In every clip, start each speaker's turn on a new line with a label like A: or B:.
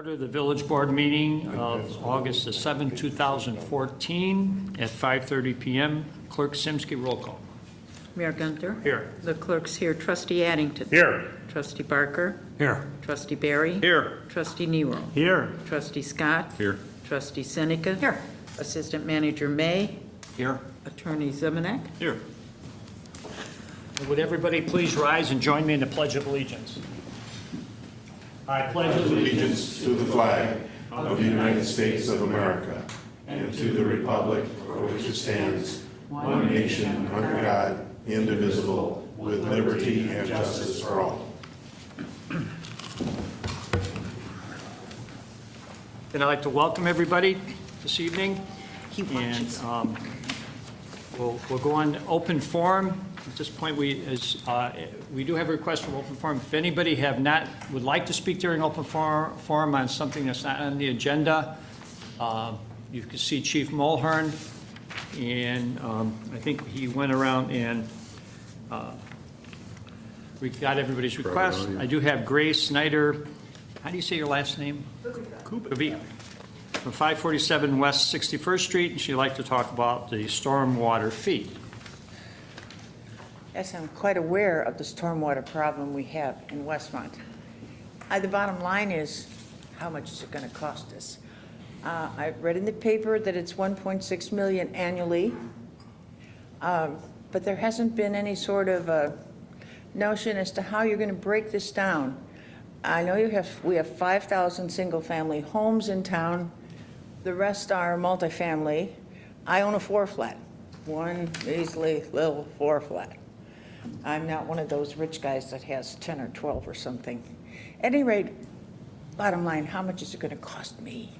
A: Order the Village Board meeting of August the 7th, 2014 at 5:30 PM. Clerk Simsky, roll call.
B: Mayor Gunther?
A: Here.
B: The clerk's here. Trustee Addington?
A: Here.
B: Trustee Barker?
A: Here.
B: Trustee Barry?
A: Here.
B: Trustee Nero?
A: Here.
B: Trustee Scott?
C: Here.
B: Trustee Seneca?
D: Here.
B: Assistant Manager May?
C: Here.
B: Attorney Zemanek?
C: Here.
A: Would everybody please rise and join me in the Pledge of Allegiance? I pledge
E: Allegiance to the flag of the United States of America and to the republic for which it stands, one nation, under God, indivisible, with liberty and justice for all.
A: And I'd like to welcome everybody this evening.
D: He watches.
A: And we'll go on to open forum. At this point, we do have a request for open forum. If anybody would like to speak during open forum on something that's not on the agenda, you can see Chief Mulhern, and I think he went around and we got everybody's request. I do have Grace Snyder. How do you say your last name? Kubik. From 547 West 61st Street, and she'd like to talk about the stormwater fee.
D: Yes, I'm quite aware of the stormwater problem we have in Westmont. The bottom line is, how much is it going to cost us? I read in the paper that it's 1.6 million annually, but there hasn't been any sort of a notion as to how you're going to break this down. I know we have 5,000 single-family homes in town. The rest are multifamily. I own a 4-flat, one measly little 4-flat. I'm not one of those rich guys that has 10 or 12 or something. At any rate, bottom line, how much is it going to cost me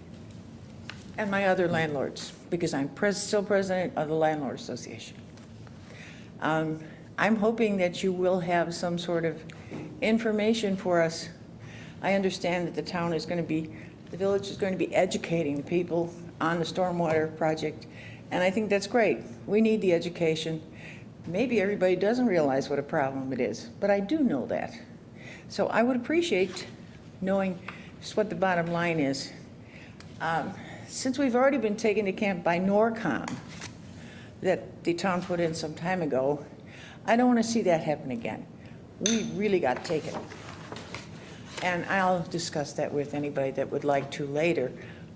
D: and my other landlords? Because I'm still president of the Landlord Association. I'm hoping that you will have some sort of information for us. I understand that the village is going to be educating the people on the stormwater project, and I think that's great. We need the education. Maybe everybody doesn't realize what a problem it is, but I do know that. So I would appreciate knowing just what the bottom line is. Since we've already been taken to camp by NORCOM that the town put in some time ago, I don't want to see that happen again. We really got taken. And I'll discuss that with anybody that would like to later.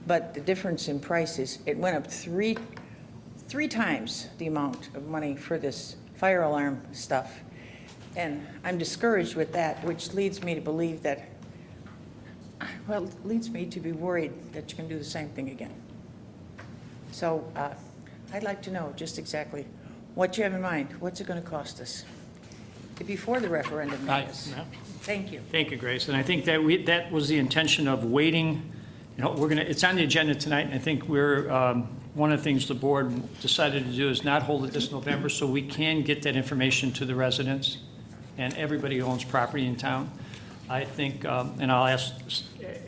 D: But the difference in prices, it went up three times the amount of money for this fire alarm stuff. And I'm discouraged with that, which leads me to believe that, well, it leads me to be worried that you can do the same thing again. So I'd like to know just exactly what you have in mind. What's it going to cost us before the referendum? Thank you.
A: Thank you, Grace. And I think that was the intention of waiting. You know, it's on the agenda tonight, and I think one of the things the board decided to do is not hold it this November so we can get that information to the residents and everybody who owns property in town. I think, and I'll ask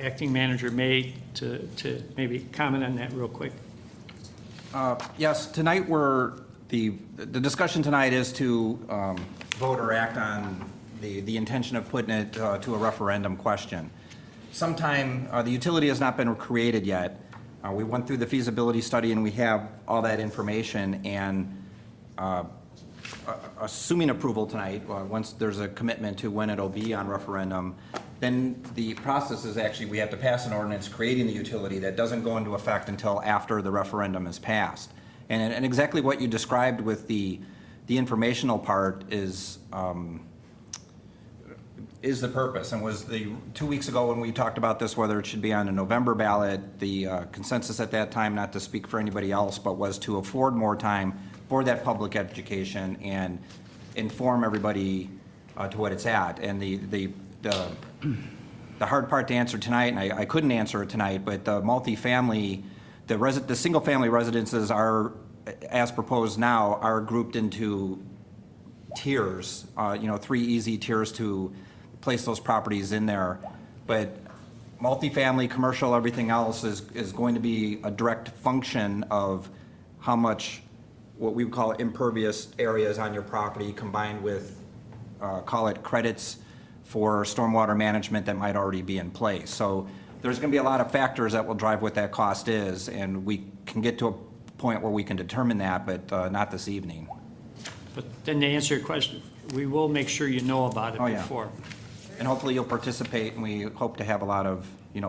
A: Acting Manager May to maybe comment on that real quick.
C: Yes, tonight the discussion tonight is to vote or act on the intention of putting it to a referendum question. Sometime, the utility has not been created yet. We went through the feasibility study and we have all that information, and assuming approval tonight, once there's a commitment to when it'll be on referendum, then the process is actually we have to pass an ordinance creating the utility that doesn't go into effect until after the referendum is passed. And exactly what you described with the informational part is the purpose, and was 2 weeks ago when we talked about this, whether it should be on a November ballot, the consensus at that time, not to speak for anybody else, but was to afford more time for that public education and inform everybody to what it's at. And the hard part to answer tonight, and I couldn't answer it tonight, but the multifamily, the single family residences are, as proposed now, are grouped into tiers, 3 easy tiers to place those properties in there. But multifamily, commercial, everything else is going to be a direct function of how much what we would call impervious areas on your property combined with, call it credits for stormwater management that might already be in place. So there's going to be a lot of factors that will drive what that cost is, and we can get to a point where we can determine that, but not this evening.
A: But then to answer your question, we will make sure you know about it
C: Oh, yeah.
A: before.
C: And hopefully you'll participate, and we hope to have a lot of,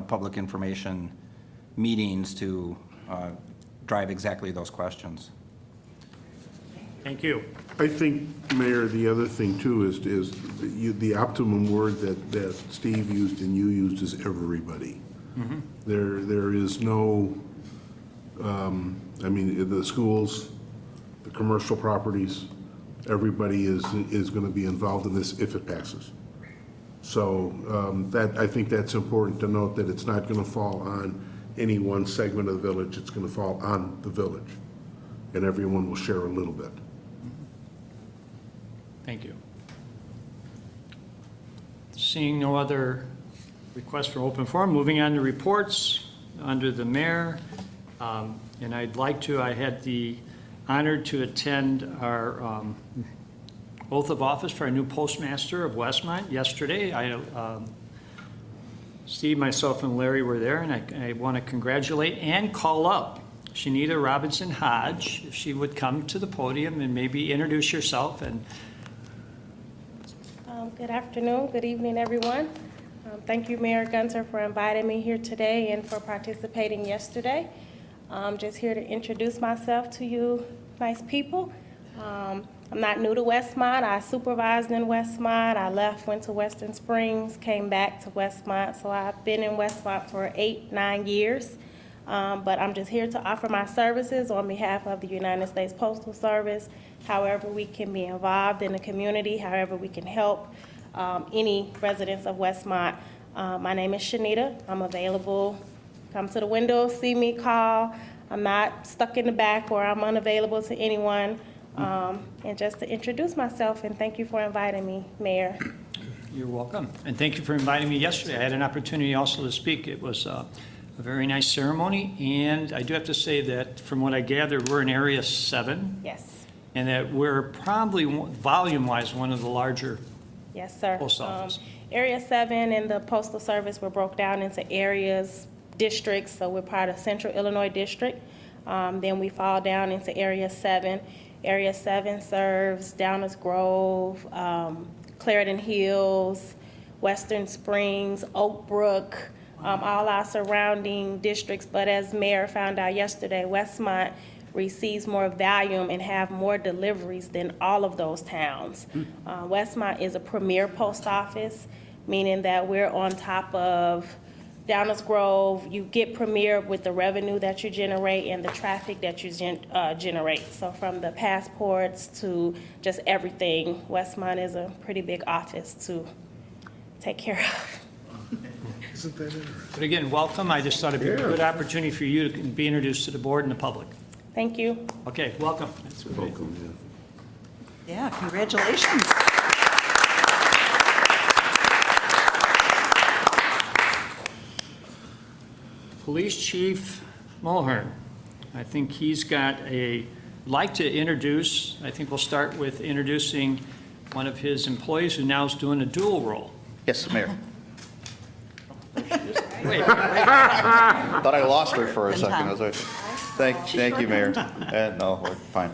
C: public information meetings to drive exactly those questions.
A: Thank you.
E: I think, Mayor, the other thing too is the optimum word that Steve used and you used is everybody. There is no, the schools, the commercial properties, everybody is going to be involved in this if it passes. So I think that's important to note, that it's not going to fall on any one segment of the village. It's going to fall on the village, and everyone will share a little bit.
A: Thank you. Seeing no other requests for open forum, moving on to reports under the mayor. And I had the honor to attend our oath of office for our new postmaster of Westmont yesterday. Steve, myself, and Larry were there, and I want to congratulate and call up Shanita Robinson Hodge, if she would come to the podium and maybe introduce yourself. And
F: Good afternoon, good evening, everyone. Thank you, Mayor Gunter, for inviting me here today and for participating yesterday. I'm just here to introduce myself to you nice people. I'm not new to Westmont. I supervised in Westmont. I left, went to Western Springs, came back to Westmont. So I've been in Westmont for 8-9 years. But I'm just here to offer my services on behalf of the United States Postal Service. However we can be involved in the community, however we can help any residents of Westmont. My name is Shanita. I'm available. Come to the window, see me, call. I'm not stuck in the back or I'm unavailable to anyone. And just to introduce myself, and thank you for inviting me, Mayor.
A: you're welcome. And thank you for inviting me yesterday. I had an opportunity also to speak. It was a very nice ceremony, and I do have to say that from what I gathered, we're in Area 7.
F: Yes.
A: And that we're probably, volume-wise, one of the larger.
F: Yes, sir.
A: Post office.
F: Area 7 and the Postal Service were broke down into areas, districts, so we're part of Central Illinois District. Then we fall down into Area 7. Area 7 serves Downers Grove, Clarendon Hills, Western Springs, Oak Brook, all our surrounding districts. But as Mayor found out yesterday, Westmont receives more volume and have more deliveries than all of those towns. Westmont is a premier post office, meaning that we're on top of Downers Grove. You get premier with the revenue that you generate and the traffic that you generate. So from the passports to just everything, Westmont is a pretty big office to take care of.
E: Isn't that interesting?
A: But again, welcome. I just thought it'd be a good opportunity for you to be introduced to the board and the public.
F: Thank you.
A: Okay, welcome. That's great.
E: Welcome, yeah.
B: Yeah, congratulations.
A: Police Chief Mulhern, I think he's got like to introduce, I think we'll start with introducing one of his employees who now is doing a dual role.
G: Yes, Mayor.
A: Wait,
G: Thought I lost her for a second. I was like, thank you, Mayor. No, we're fine.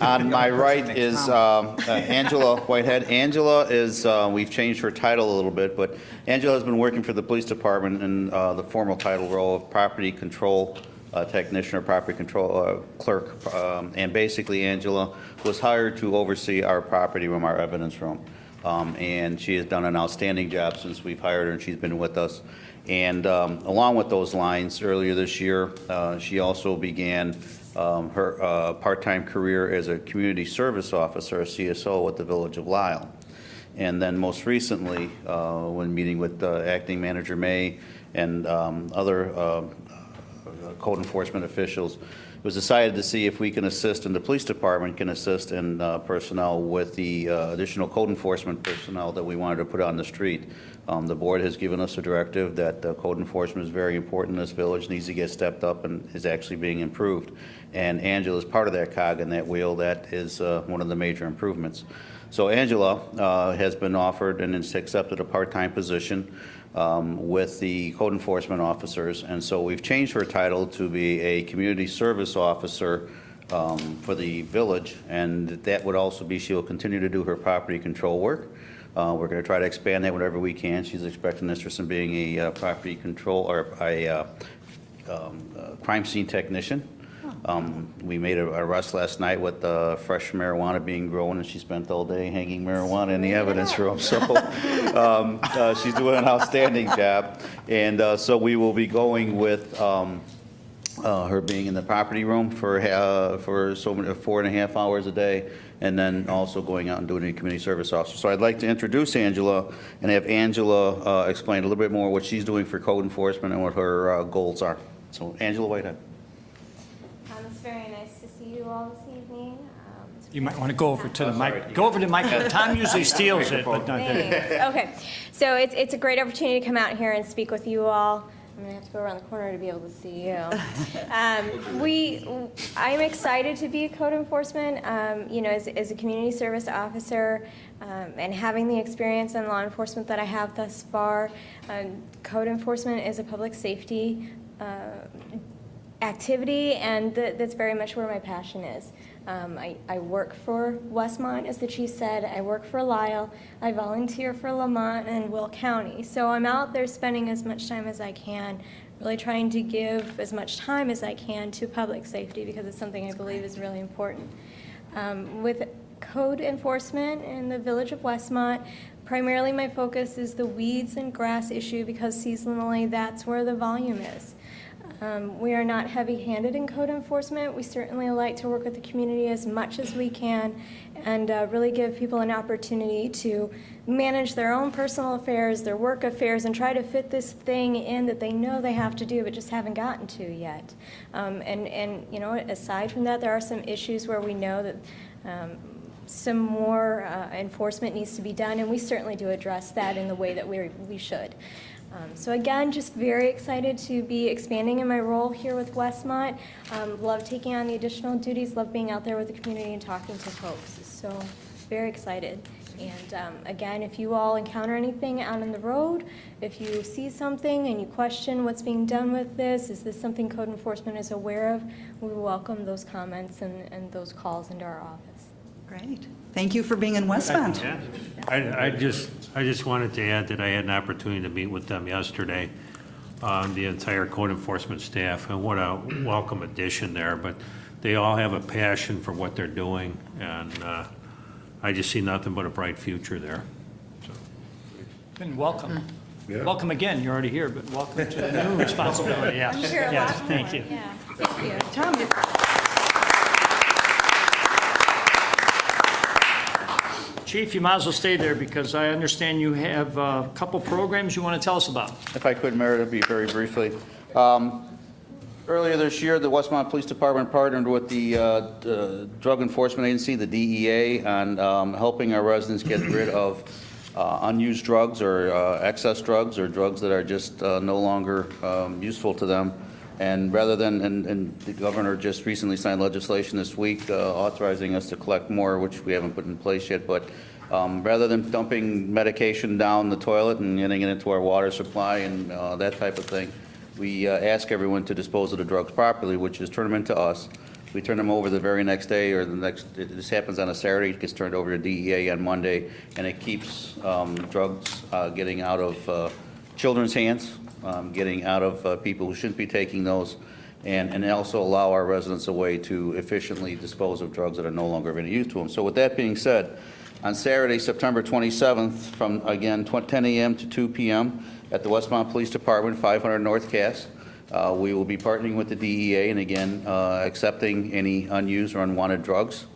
G: On my right is Angela Whitehead. Angela is, we've changed her title a little bit, but Angela has been working for the police department in the formal title role of property control technician or property control clerk. And basically, Angela was hired to oversee our property room, our evidence room. And she has done an outstanding job since we've hired her, and she's been with us. And along with those lines, earlier this year, she also began her part-time career as a community service officer, a CSO at the Village of Lisle. And then most recently, when meeting with Acting Manager May and other code enforcement officials, it was decided to see if we can assist, and the police department can assist in personnel with the additional code enforcement personnel that we wanted to put on the street. The board has given us a directive that code enforcement is very important in this village, needs to get stepped up, and is actually being improved. And Angela is part of that cog in that wheel. That is one of the major improvements. So Angela has been offered and has accepted a part-time position with the code enforcement officers. And so we've changed her title to be a community service officer for the village, and that would also be, she will continue to do her property control work. We're going to try to expand that whenever we can. She's expressed an interest in being a property control or a crime scene technician. We made an arrest last night with fresh marijuana being grown, and she spent all day hanging marijuana in the evidence room. So she's doing an outstanding job. And so we will be going with her being in the property room for 4.5 hours a day, and then also going out and doing a community service officer. So I'd like to introduce Angela and have Angela explain a little bit more what she's doing for code enforcement and what her goals are. So Angela Whitehead.
H: It's very nice to see you all this evening.
A: You might want to go over to the mic. Go over to the mic. Tom usually steals it, but not there.
H: Thanks. Okay, so it's a great opportunity to come out here and speak with you all. I'm gonna have to go around the corner to be able to see you. I'm excited to be a code enforcement, as a community service officer, and having the experience in law enforcement that I have thus far. Code enforcement is a public safety activity, and that's very much where my passion is. I work for Westmont, as the chief said. I work for Lyle. I volunteer for Lamont and Will County. So I'm out there spending as much time as I can, really trying to give as much time as I can to public safety, because it's something I believe is really important. With code enforcement in the village of Westmont, primarily my focus is the weeds and grass issue, because seasonally that's where the volume is. We are not heavy-handed in code enforcement. We certainly like to work with the community as much as we can, and really give people an opportunity to manage their own personal affairs, their work affairs, and try to fit this thing in that they know they have to do but just haven't gotten to yet. Aside from that, there are some issues where we know that some more enforcement needs to be done, and we certainly do address that in the way that we should. So again, just very excited to be expanding in my role here with Westmont. Love taking on the additional duties, love being out there with the community and talking to folks. So very excited. And again, if you all encounter anything out on the road, if you see something and you question what's being done with this, is this something code enforcement is aware of, we welcome those comments and those calls into our office.
B: Great. Thank you for being in Westmont.
I: Yeah. I just wanted to add that I had an opportunity to meet with them yesterday, the entire code enforcement staff, and what a welcome addition there. But they all have a passion for what they're doing, and I just see nothing but a bright future there. So.
A: And welcome.
E: Yeah.
A: Welcome again. You're already here, but welcome to the new responsibility. Yeah.
H: I'm sure a
A: Yes,
H: lot
A: thank
H: more.
A: you.
H: Yeah, thank you.
B: Tom,
A: Chief, you might as well stay there, because I understand you have a couple programs you want to tell us about.
G: If I could, Mayor, it'd be very briefly. Earlier this year, the Westmont Police Department partnered with the Drug Enforcement Agency, the DEA, on helping our residents get rid of unused drugs or excess drugs, or drugs that are just no longer useful to them. And rather than, and the governor just recently signed legislation this week authorizing us to collect more, which we haven't put in place yet, but rather than dumping medication down the toilet and getting it into our water supply and that type of thing, we ask everyone to dispose of the drugs properly, which is turn them into us. We turn them over the very next day, or this happens on a Saturday, it gets turned over to DEA on Monday, and it keeps drugs getting out of children's hands, getting out of people who shouldn't be taking those, and also allow our residents a way to efficiently dispose of drugs that are no longer of any use to them. So with that being said, on Saturday, September 27th, from, again, 10 a.m. to 2 p.m. at the Westmont Police Department, 500 North Cass, we will be partnering with the DEA and, again, accepting any unused or unwanted drugs.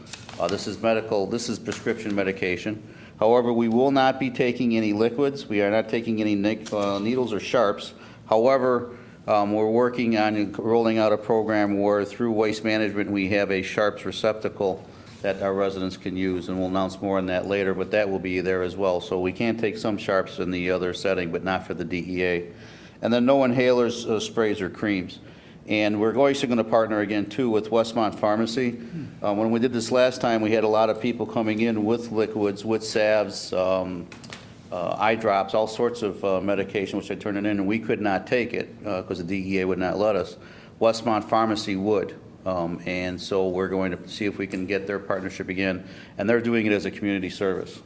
G: This is medical, this is prescription medication. However, we will not be taking any liquids. We are not taking any needles or sharps. However, we're working on rolling out a program where through Waste Management we have a sharps receptacle that our residents can use, and we'll announce more on that later, but that will be there as well. So we can take some sharps in the other setting, but not for the DEA. And then no inhalers, sprays, or creams. And we're also going to partner again, too, with Westmont Pharmacy. When we did this last time, we had a lot of people coming in with liquids, with salves, eye drops, all sorts of medication, which I turned it in, and we could not take it because the DEA would not let us. Westmont Pharmacy would. And so we're going to see if we can get their partnership again. And they're doing it as a community service.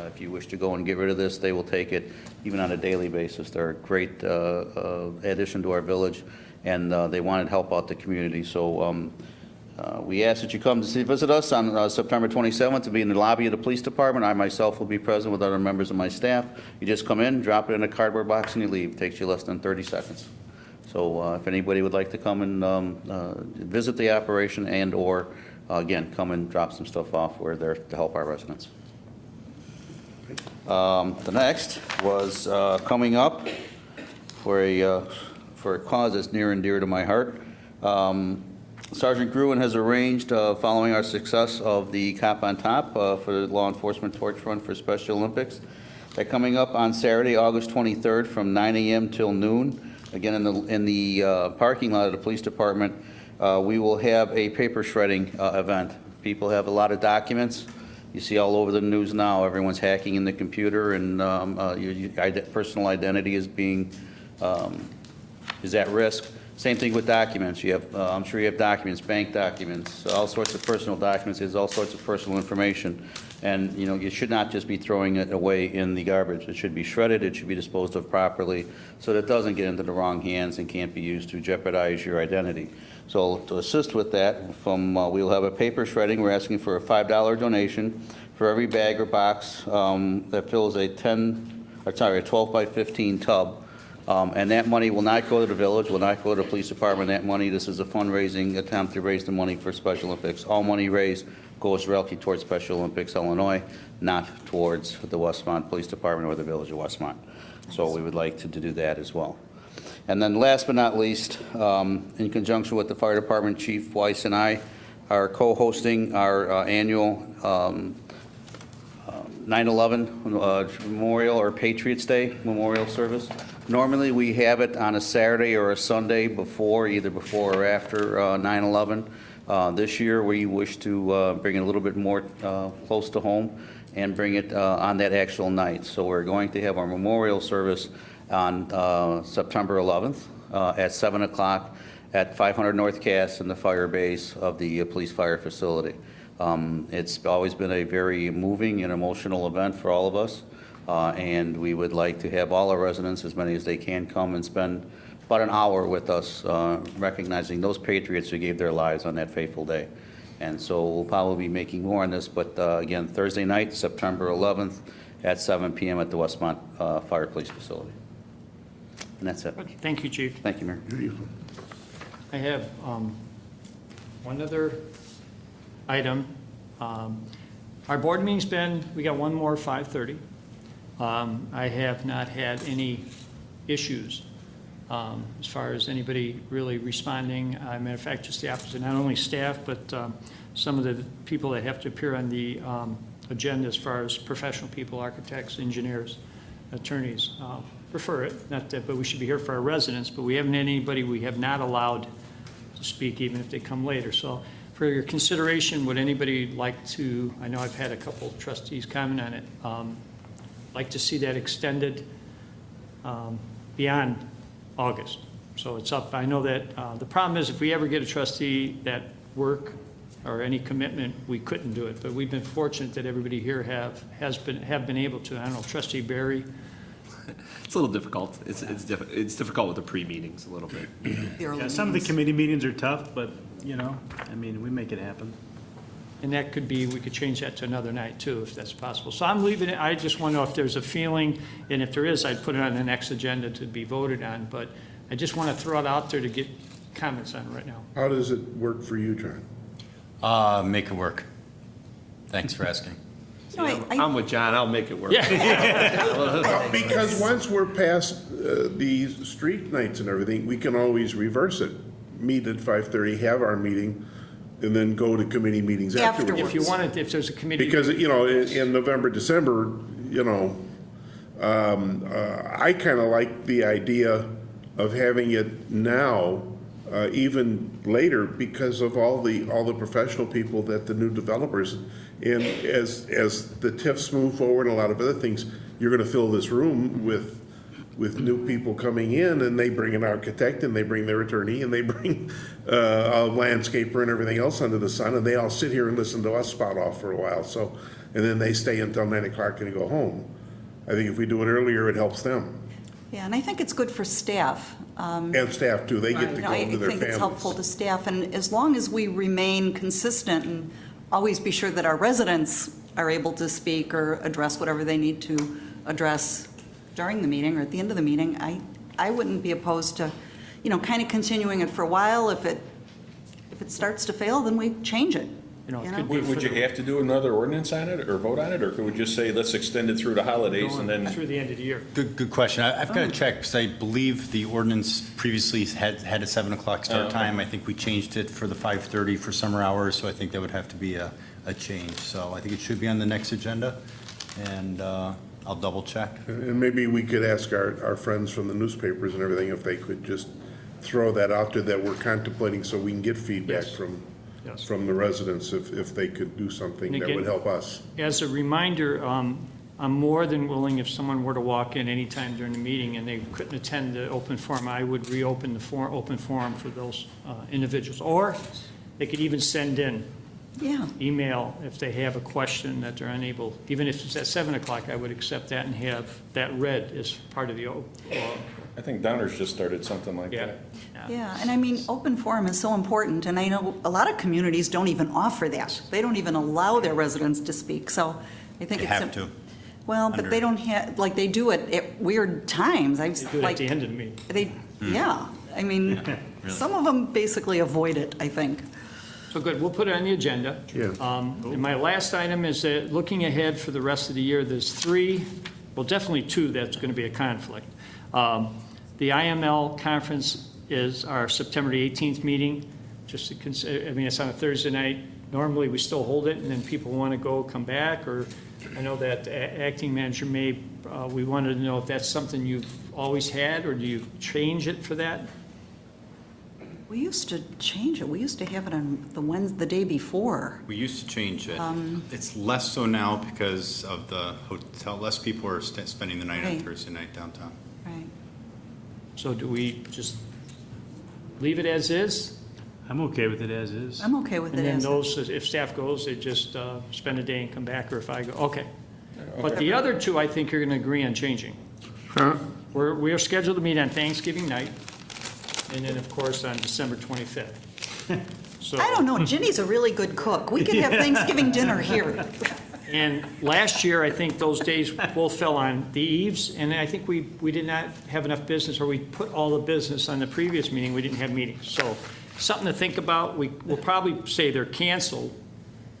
G: If you wish to go and get rid of this, they will take it even on a daily basis. They're a great addition to our village, and they wanted to help out the community. So we ask that you come to visit us on September 27th to be in the lobby of the police department. I myself will be present with other members of my staff. You just come in, drop it in a cardboard box, and you leave. It takes you less than 30 seconds. So if anybody would like to come and visit the operation and/or, again, come and drop some stuff off, we're there to help our residents. The next was coming up for a cause that's near and dear to my heart. Sergeant Gruen has arranged, following our success of the Cop on Top for the Law Enforcement Torch Run for Special Olympics, that coming up on Saturday, August 23rd from 9 a.m. till noon, again in the parking lot of the police department, we will have a paper shredding event. People have a lot of documents. You see all over the news now, everyone's hacking in the computer, and your personal identity is is at risk. Same thing with documents. You have, I'm sure you have documents, bank documents, all sorts of personal documents. There's all sorts of personal information, and you should not just be throwing it away in the garbage. It should be shredded. It should be disposed of properly, so that it doesn't get into the wrong hands and can't be used to jeopardize your identity. So to assist with that, we'll have a paper shredding. We're asking for a $5 donation for every bag or box that fills a 12 by 15 tub. And that money will not go to the village, will not go to the police department. That money, this is a fundraising attempt to raise the money for Special Olympics. All money raised goes directly towards Special Olympics Illinois, not towards the Westmont Police Department or the village of Westmont. So we would like to do that as well. And then last but not least, in conjunction with the Fire Department Chief Weiss and I are co-hosting our annual 9/11 Memorial or Patriots Day Memorial Service. Normally, we have it on a Saturday or a Sunday either before or after 9/11. This year, we wish to bring it a little bit more close to home and bring it on that actual night. So we're going to have our memorial service on September 11th at 7 o'clock at 500 North Cass in the fire base of the police fire facility. It's always been a very moving and emotional event for all of us, and we would like to have all our residents, as many as they can, come and spend about an hour with us, recognizing those patriots who gave their lives on that fateful day. And so we'll probably be making more on this, but again, Thursday night, September 11th at 7 p.m. at the Westmont Fire Police Facility. And that's it.
A: Thank you, Chief.
G: Thank you, Mayor.
A: I have one other item. Our board meeting's we got one more 5:30. I have not had any issues as far as anybody really responding. Matter of fact, just the opposite, not only staff, but some of the people that have to appear on the agenda as far as professional people, architects, engineers, attorneys. Prefer it, not that, but we should be here for our residents, but we haven't had anybody we have not allowed to speak, even if they come later. So for your consideration, would anybody like to, I know I've had a couple trustees comment on it, like to see that extended beyond August? So it's up. I know that the problem is if we ever get a trustee that work or any commitment, we couldn't do it. But we've been fortunate that everybody here have been able to. I don't know, Trustee Barry.
J: It's a little difficult. It's difficult with the pre-meetings a little bit.
K: Yeah, some of the committee meetings are tough, but, I mean, we make it happen.
A: And that could be, we could change that to another night too, if that's possible. So I'm leaving it, I just want to know if there's a feeling, and if there is, I'd put it on the next agenda to be voted on. But I just want to throw it out there to get comments on it right now.
E: How does it work for you, John?
J: Make it work. Thanks for asking.
B: I
J: with John. I'll make it work.
E: Because once we're past these street nights and everything, we can always reverse it. Meet at 5:30, have our meeting, and then go to committee meetings afterwards.
A: If you wanted, if there's a committee.
E: Because, in November, December, I kind of like the idea of having it now, even later, because of all the professional people that the new developers, And as the TIFs move forward and a lot of other things, you're gonna fill this room with new people coming in, and they bring an architect, and they bring their attorney, and they bring a landscaper and everything else under the sun, and they all sit here and listen to us spout off for a while, so, and then they stay until 9 o'clock and go home. I think if we do it earlier, it helps them,
B: Yeah, and I think it's good for staff.
E: and staff too, they get to
B: You know,
E: go
B: I
E: to their
B: think it's helpful
E: families.
B: to staff, and as long as we remain consistent and always be sure that our residents are able to speak or address whatever they need to address during the meeting or at the end of the meeting, I wouldn't be opposed to, kind of continuing it for a while. If it starts to fail, then we change it.
A: You know, it
B: You know?
A: could be
L: Would you have to do another ordinance on it or vote on it, or could we just say, let's extend it through the holidays and then?
A: through the end of the year.
M: Good question. I've got to check, because I believe the ordinance previously had a 7 o'clock start time. I think we changed it for the 5:30 for summer hours, so I think that would have to be a change. So I think it should be on the next agenda, and I'll double check.
E: And maybe we could ask our friends from the newspapers and everything if they could just throw that out there that we're contemplating, so we can get feedback
A: Yes. Yes.
E: from the residents, if they could do something
A: And
E: that
A: again-
E: would help us.
A: As a reminder, I'm more than willing, if someone were to walk in anytime during the meeting and they couldn't attend the open forum, I would reopen the open forum for those individuals. Or they could even send in
B: Yeah.
A: email if they have a question that they're unable, even if it's at 7 o'clock, I would accept that and have that read as part of the,
L: I think Downers just started something like
A: yeah.
L: that.
B: Yeah, and I mean, open forum is so important, and I know a lot of communities don't even offer that. They don't even allow their residents to speak, so I think
M: They
B: it's.
M: have to.
B: Well, but they don't have, like, they do it at weird times.
A: They do it at the end of the meeting.
B: Yeah, I mean, some of them basically avoid it, I think.
A: So good, we'll put it on the agenda.
E: Yeah.
A: And my last item is that looking ahead for the rest of the year, there's 3, well, definitely 2 that's going to be a conflict. The IML conference is our September the 18th meeting, just to consider, I mean, it's on a Thursday night. Normally, we still hold it, and then people want to go, come back, or I know that acting manager may, we wanted to know if that's something you've always had, or do you change it for that?
B: We used to change it. We used to have it on the day before.
M: We used to change it. It's less so now because of the hotel. Less people are spending the night on
B: Right.
M: Thursday night downtown.
B: Right.
A: So do we just leave it as is?
K: I'm okay with it as is.
B: I'm okay with
A: And
B: it
A: then
B: as.
A: those, if staff goes, they just spend a day and come back, or if I go, okay. But the other 2, I think you're going to agree on changing. We are scheduled to meet on Thanksgiving night, and then, of course, on December 25th. So,
B: I don't know, Ginny's a really good cook. We could have Thanksgiving dinner here.
A: and last year, I think those days both fell on the eves, and I think we did not have enough business, or we put all the business on the previous meeting, we didn't have meetings. So something to think about. We'll probably say they're canceled,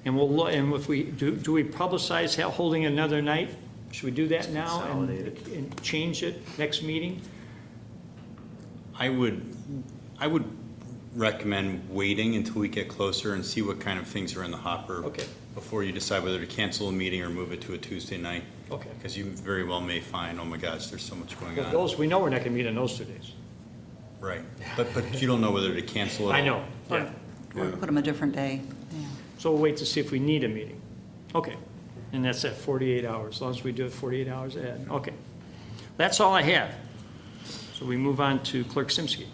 A: and and if we, do we publicize holding another night? Should we do that now and change it next meeting?
M: I would recommend waiting until we get closer and see what kind of things are in the hopper.
A: Okay.
M: Before you decide whether to cancel a meeting or move it to a Tuesday night.
A: Okay.
M: Because you very well may find, oh my gosh, there's so much going
A: Well,
M: on.
A: those, we know we're not going to meet on those 2 days.
M: Right. But you don't know whether to cancel it.
A: I know, yeah.
B: Or put them a different day. Yeah.
A: So we'll wait to see if we need a meeting. Okay. And that's at 48 hours, as long as we do it 48 hours ahead. Okay. That's all I have. So we move on to Clerk Simsky.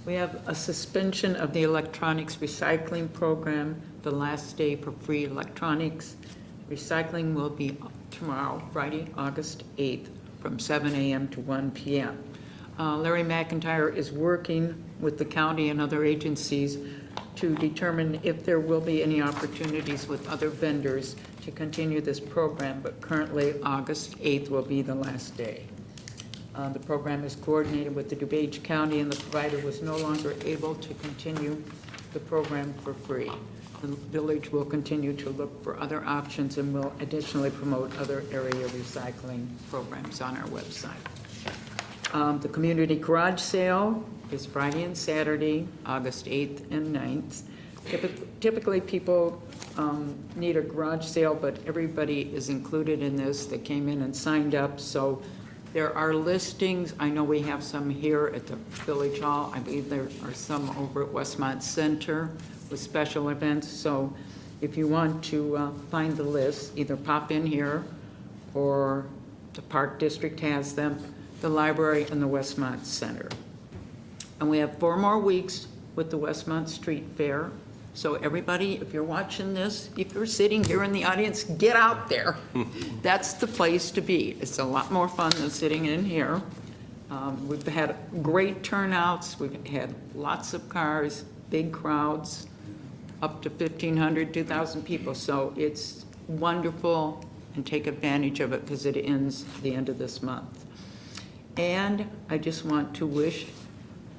N: We have a suspension of the electronics recycling program, the last day for free electronics. Recycling will be tomorrow, Friday, August 8th, from 7 a.m. to 1 p.m. Larry McIntyre is working with the county and other agencies to determine if there will be any opportunities with other vendors to continue this program, but currently August 8th will be the last day. The program is coordinated with the DuPage County, and the provider was no longer able to continue the program for free. The village will continue to look for other options and will additionally promote other area recycling programs on our website. The community garage sale is Friday and Saturday, August 8th and 9th. Typically, people need a garage sale, but everybody is included in this that came in and signed up, so there are listings. I know we have some here at the Village Hall. I believe there are some over at Westmont Center with special events. So if you want to find the list, either pop in here or the Park District has them, the library and the Westmont Center. And we have 4 more weeks with the Westmont Street Fair. So everybody, if you're watching this, if you're sitting here in the audience, get out there. That's the place to be. It's a lot more fun than sitting in here. We've had great turnouts. We've had lots of cars, big crowds, up to 1,500, 2,000 people. So it's wonderful, and take advantage of it because it ends the end of this month. And I just want to wish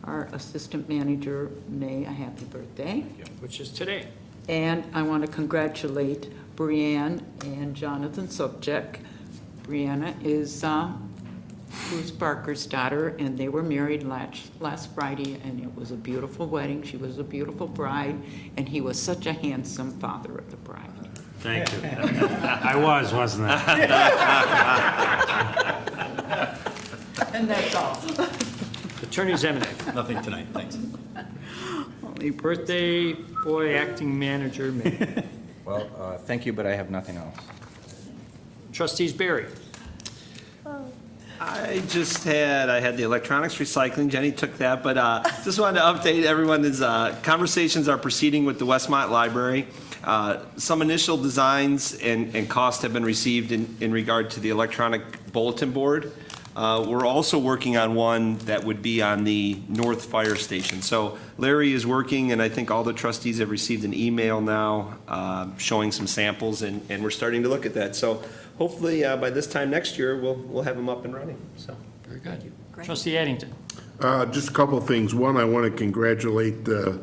N: our assistant manager, May, a happy birthday.
A: Which is today.
N: And I want to congratulate Brianne and Jonathan Sobczak. Brianna is Bruce Barker's daughter, and they were married last Friday, and it was a beautiful wedding. She was a beautiful bride, and he was such a handsome father of the bride.
I: Thank you. I wasn't I?
N: And that's all.
A: Attorney Zemanek.
M: Nothing tonight, thanks.
A: Birthday boy acting manager, May.
C: Well, thank you, but I have nothing else.
A: Trustees Barry.
J: I had the electronics recycling. Jenny took that, but just wanted to update everyone. Conversations are proceeding with the Westmont Library. Some initial designs and costs have been received in regard to the electronic bulletin board. We're also working on one that would be on the North Fire Station. So Larry is working, and I think all the trustees have received an email now showing some samples, and we're starting to look at that. So hopefully by this time next year, we'll have them up and running. So
A: Very good. Trustee Addington.
E: Just a couple of things. One, I want to congratulate the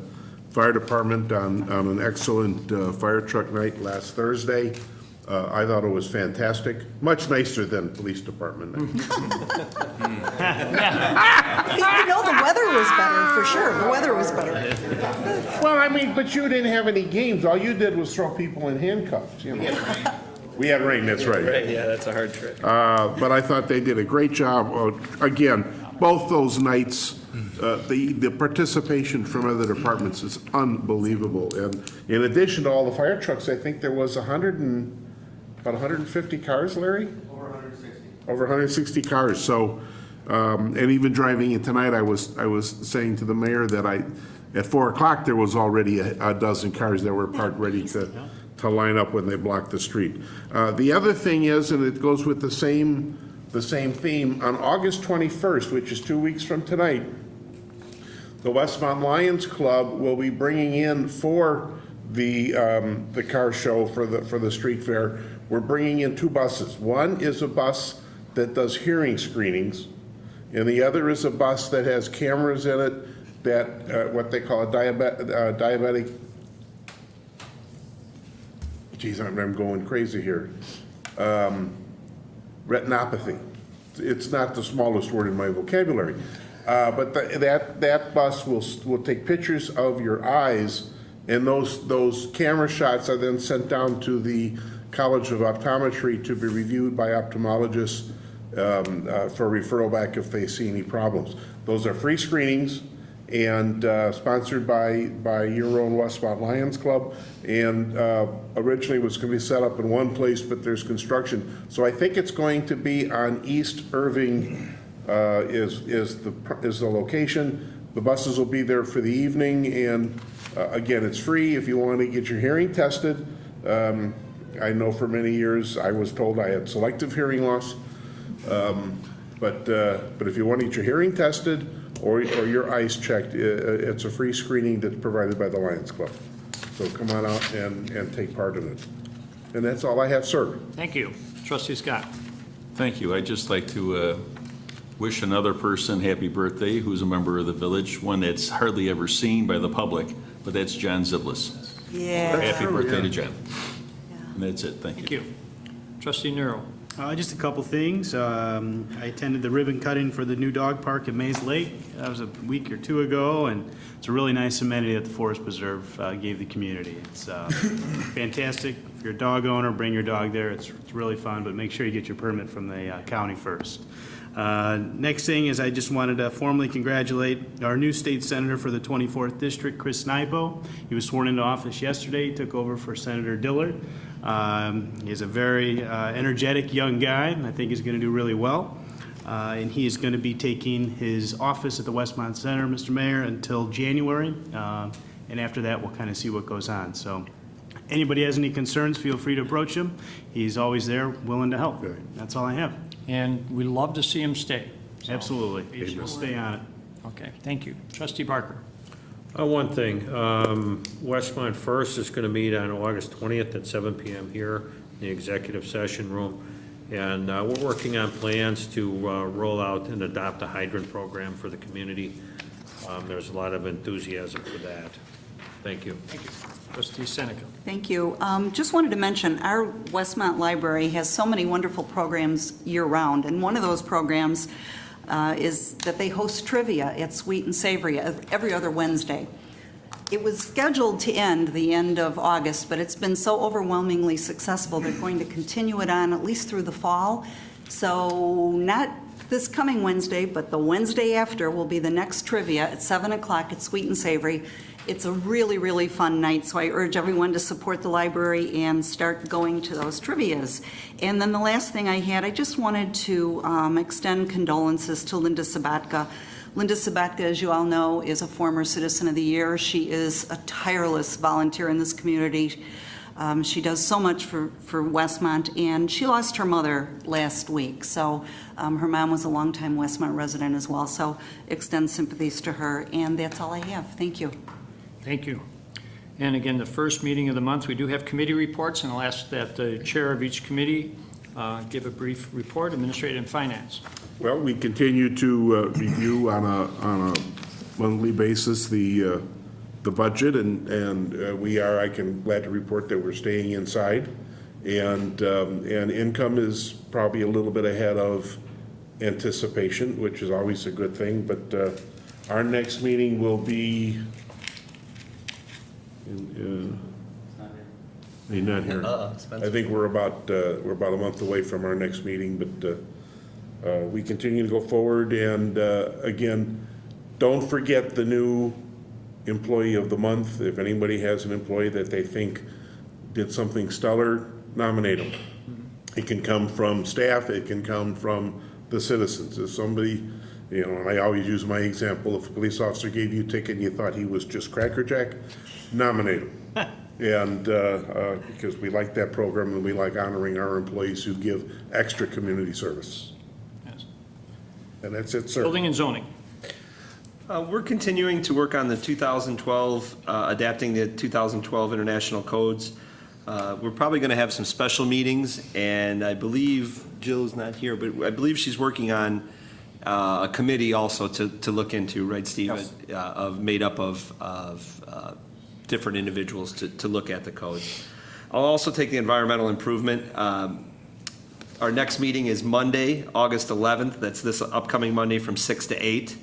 E: fire department on an excellent fire truck night last Thursday. I thought it was fantastic, much nicer than police department night.
B: The weather was better, for sure. The weather was better.
E: Well, I mean, but you didn't have any games. All you did was throw people in handcuffs, you know. We had rain, that's right.
J: right, yeah, that's a hard trick.
E: But I thought they did a great job. Again, both those nights, the participation from other departments is unbelievable. And in addition to all the fire trucks, I think there was about 150 cars, Larry? Over 160. Over 160 cars. So, and even driving in tonight, I was saying to the mayor that at 4 o'clock there was already a dozen cars that were parked ready to line up when they blocked the street. The other thing is, and it goes with the same theme, on August 21st, which is 2 weeks from tonight, the Westmont Lions Club will be bringing in for the car show for the street fair. We're bringing in 2 buses. One is a bus that does hearing screenings, and the other is a bus that has cameras in it that what they call a diabetic. Geez, I'm going crazy here. Retinopathy. It's not the smallest word in my vocabulary. But that bus will take pictures of your eyes, and those camera shots are then sent down to the College of Optometry to be reviewed by ophthalmologists for referral back if they see any problems. Those are free screenings and sponsored by your own Westmont Lions Club, and originally was going to be set up in one place, but there's construction. So I think it's going to be on East Irving is the location. The buses will be there for the evening, and again, it's free if you want to get your hearing tested. I know for many years I was told I had selective hearing loss, but if you want to get your hearing tested or your eyes checked, it's a free screening that's provided by the Lions Club. So come on out and take part in it. And that's all I have, sir.
A: Thank you. Trustee Scott.
L: Thank you. I'd just like to wish another person happy birthday who's a member of the village, one that's hardly ever seen by the public, but that's John Ziblis.
B: Yeah.
L: Happy birthday to John. And that's it. Thank
A: Thank
L: you.
A: you. Trustee Nero.
K: Just a couple things. I attended the ribbon cutting for the new dog park at Mays Lake. That was a week or 2 ago, and it's a really nice amenity that the Forest Preserve gave the community. It's fantastic you're a dog owner, bring your dog there. It's really fun, but make sure you get your permit from the county first. Next thing is I just wanted to formally congratulate our new state senator for the 24th District, Chris Snipo. He was sworn into office yesterday. He took over for Senator Dillard. He's a very energetic young guy, and I think he's going to do really well. And he is going to be taking his office at the Westmont Center, Mr. Mayor, until January. And after that, we'll kind of see what goes on. So anybody has any concerns, feel free to approach him. He's always there, willing to help. That's all I have.
A: And we love to see him stay. So,
K: Absolutely. We'll stay on it.
A: Okay, thank you. Trustee Barker.
I: One thing, Westmont First is going to meet on August 20th at 7 PM here in the executive session room. And we're working on plans to roll out and adopt a hydrant program for the community. There's a lot of enthusiasm for that. Thank you.
A: Thank you. Trustee Seneca.
B: Thank you. Just wanted to mention, our Westmont Library has so many wonderful programs year-round, and one of those programs is that they host trivia at Sweet and Savory every other Wednesday. It was scheduled to end the end of August, but it's been so overwhelmingly successful, they're going to continue it on at least through the fall. So not this coming Wednesday, but the Wednesday after will be the next trivia at 7 o'clock at Sweet and Savory. It's a really, really fun night, so I urge everyone to support the library and start going to those trivias. And then the last thing I had, I just wanted to extend condolences to Linda Sabatka. Linda Sabatka, as you all know, is a former Citizen of the Year. She is a tireless volunteer in this community. She does so much for Westmont, and she lost her mother last week. So her mom was a longtime Westmont resident as well, so extend sympathies to her. And that's all I have. Thank you.
A: Thank you. And again, the first meeting of the month, we do have committee reports, and I'll ask that the chair of each committee give a brief report, Administrative and Finance.
E: Well, we continue to review on a monthly basis the budget, and we are, glad to report that we're staying inside, and income is probably a little bit ahead of anticipation, which is always a good thing. But our next meeting will be. Not here. I think we're about a month away from our next meeting, but we continue to go forward. And again, don't forget the new employee of the month. If anybody has an employee that they think did something stellar, nominate them. It can come from staff. It can come from the citizens. If somebody, and I always use my example, if a police officer gave you a ticket and you thought he was just crackerjack, nominate him. And because we like that program and we like honoring our employees who give extra community service.
A: Yes.
E: And that's it, sir.
A: Building and zoning.
J: We're continuing to work on the 2012, adapting the 2012 international codes. We're probably going to have some special meetings, and I believe Jill's not here, but I believe she's working on a committee also to look into, right, Steve?
C: Yes.
J: Made up of different individuals to look at the codes. I'll also take the environmental improvement. Our next meeting is Monday, August 11th. That's this upcoming Monday from 6 to 8.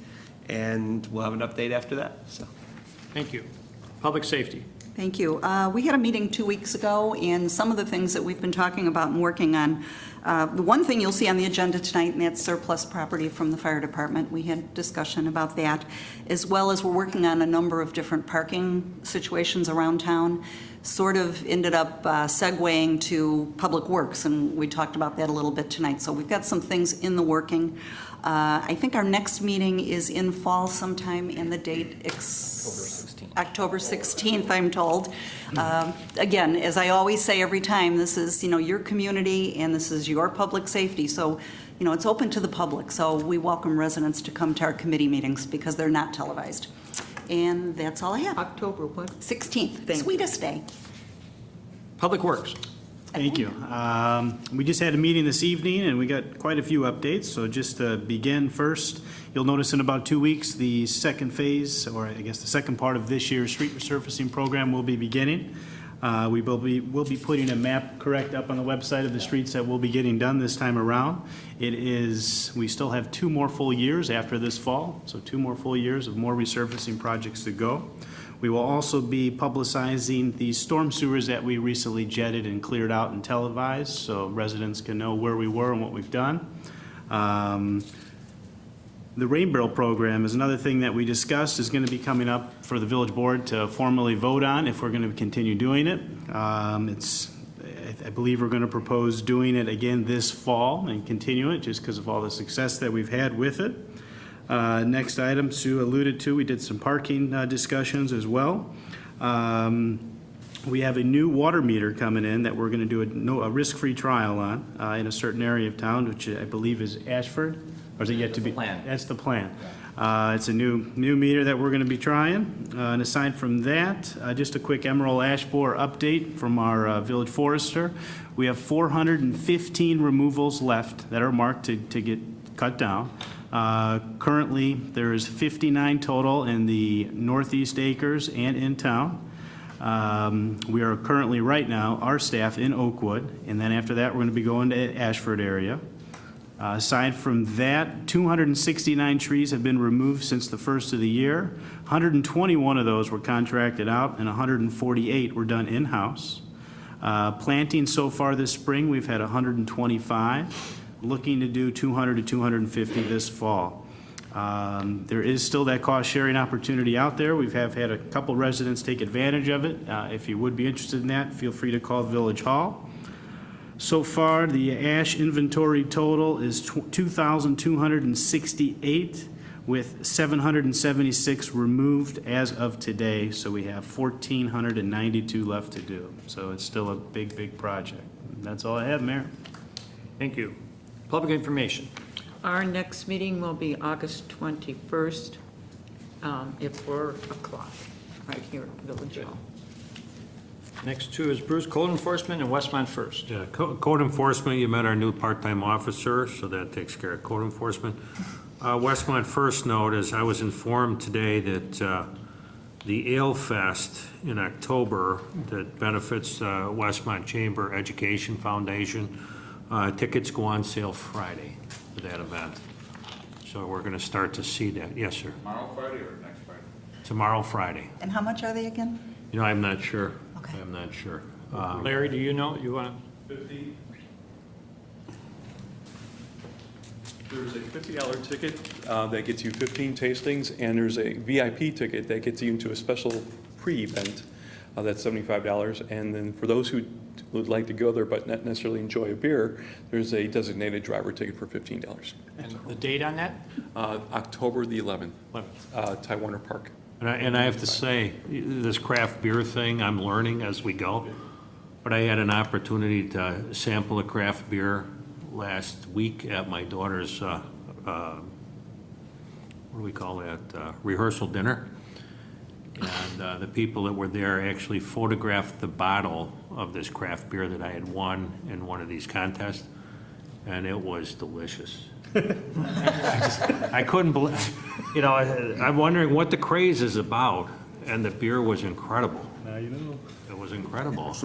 J: And we'll have an update after that. So,
A: Thank you. Public safety.
B: Thank you. We had a meeting 2 weeks ago, and some of the things that we've been talking about and working on, the one thing you'll see on the agenda tonight, and that's surplus property from the fire department. We had discussion about that, as well as we're working on a number of different parking situations around town. Sort of ended up segueing to public works, and we talked about that a little bit tonight. So we've got some things in the working. I think our next meeting is in fall sometime, and the date October 16th, I'm told. Again, as I always say every time, this is, your community and this is your public safety. So, it's open to the public. So we welcome residents to come to our committee meetings because they're not televised. And that's all I have.
N: October what?
B: 16th, sweetest day.
A: Public works.
K: Thank you. We just had a meeting this evening, and we got quite a few updates. So just to begin first, you'll notice in about 2 weeks, the second phase, or I guess the second part of this year's street resurfacing program will be beginning. We'll be putting a map correct up on the website of the streets that will be getting done this time around. We still have 2 more full years after this fall, so 2 more full years of more resurfacing projects to go. We will also be publicizing the storm sewers that we recently jetted and cleared out and televised, so residents can know where we were and what we've done. The Rain Barrel program is another thing that we discussed, is going to be coming up for the village board to formally vote on if we're going to continue doing it. I believe we're going to propose doing it again this fall and continue it, just because of all the success that we've had with it. Next item, Sue alluded to, we did some parking discussions as well. We have a new water meter coming in that we're going to do a risk-free trial on in a certain area of town, which I believe is Ashford, or is it yet to be? That's the plan. It's a new meter that we're going to be trying. And aside from that, just a quick emerald ash borer update from our village forester. We have 415 removals left that are marked to get cut down. Currently, there is 59 total in the northeast acres and in town. We are currently, right now, our staff in Oakwood, and then after that, we're going to be going to Ashford area. Aside from that, 269 trees have been removed since the first of the year. 121 of those were contracted out, and 148 were done in-house. Planting so far this spring, we've had 125. Looking to do 200 to 250 this fall. There is still that cost-sharing opportunity out there. We have had a couple residents take advantage of it. If you would be interested in that, feel free to call Village Hall. So far, the ash inventory total is 2,268, with 776 removed as of today, so we have 1,492 left to do. So it's still a big, big project. That's all I have, Mayor.
A: Thank you. Public information.
N: Our next meeting will be August 21st at 4 o'clock, right here at Village Hall.
A: Next two is Bruce, Code Enforcement, and Westmont First.
I: Yeah, code enforcement, you met our new part-time officer, so that takes care of code enforcement. Westmont First note is I was informed today that the Ale Fest in October that benefits Westmont Chamber Education Foundation, tickets go on sale Friday for that event. So we're going to start to see that. Yes, sir.
C: Tomorrow Friday or next Friday?
I: Tomorrow, Friday.
B: And how much are they again?
I: You know, I'm not sure.
B: Okay.
I: I'm not sure.
A: Larry, do you know? You want to?
O: 50. There's a $50 ticket that gets you 15 tastings, and there's a VIP ticket that gets you into a special pre-event that's $75. And then for those who would like to go there but not necessarily enjoy a beer, there's a designated driver ticket for $15.
A: And the date on that?
O: October the 11th, Ty Warner Park.
I: And I have to say, this craft beer thing, I'm learning as we go. But I had an opportunity to sample a craft beer last week at my daughter's, what do we call that, rehearsal dinner. And the people that were there actually photographed the bottle of this craft beer that I had won in one of these contests, and it was delicious. I couldn't believe, I'm wondering what the craze is about, and the beer was incredible.
K: Now you know.
I: It was incredible.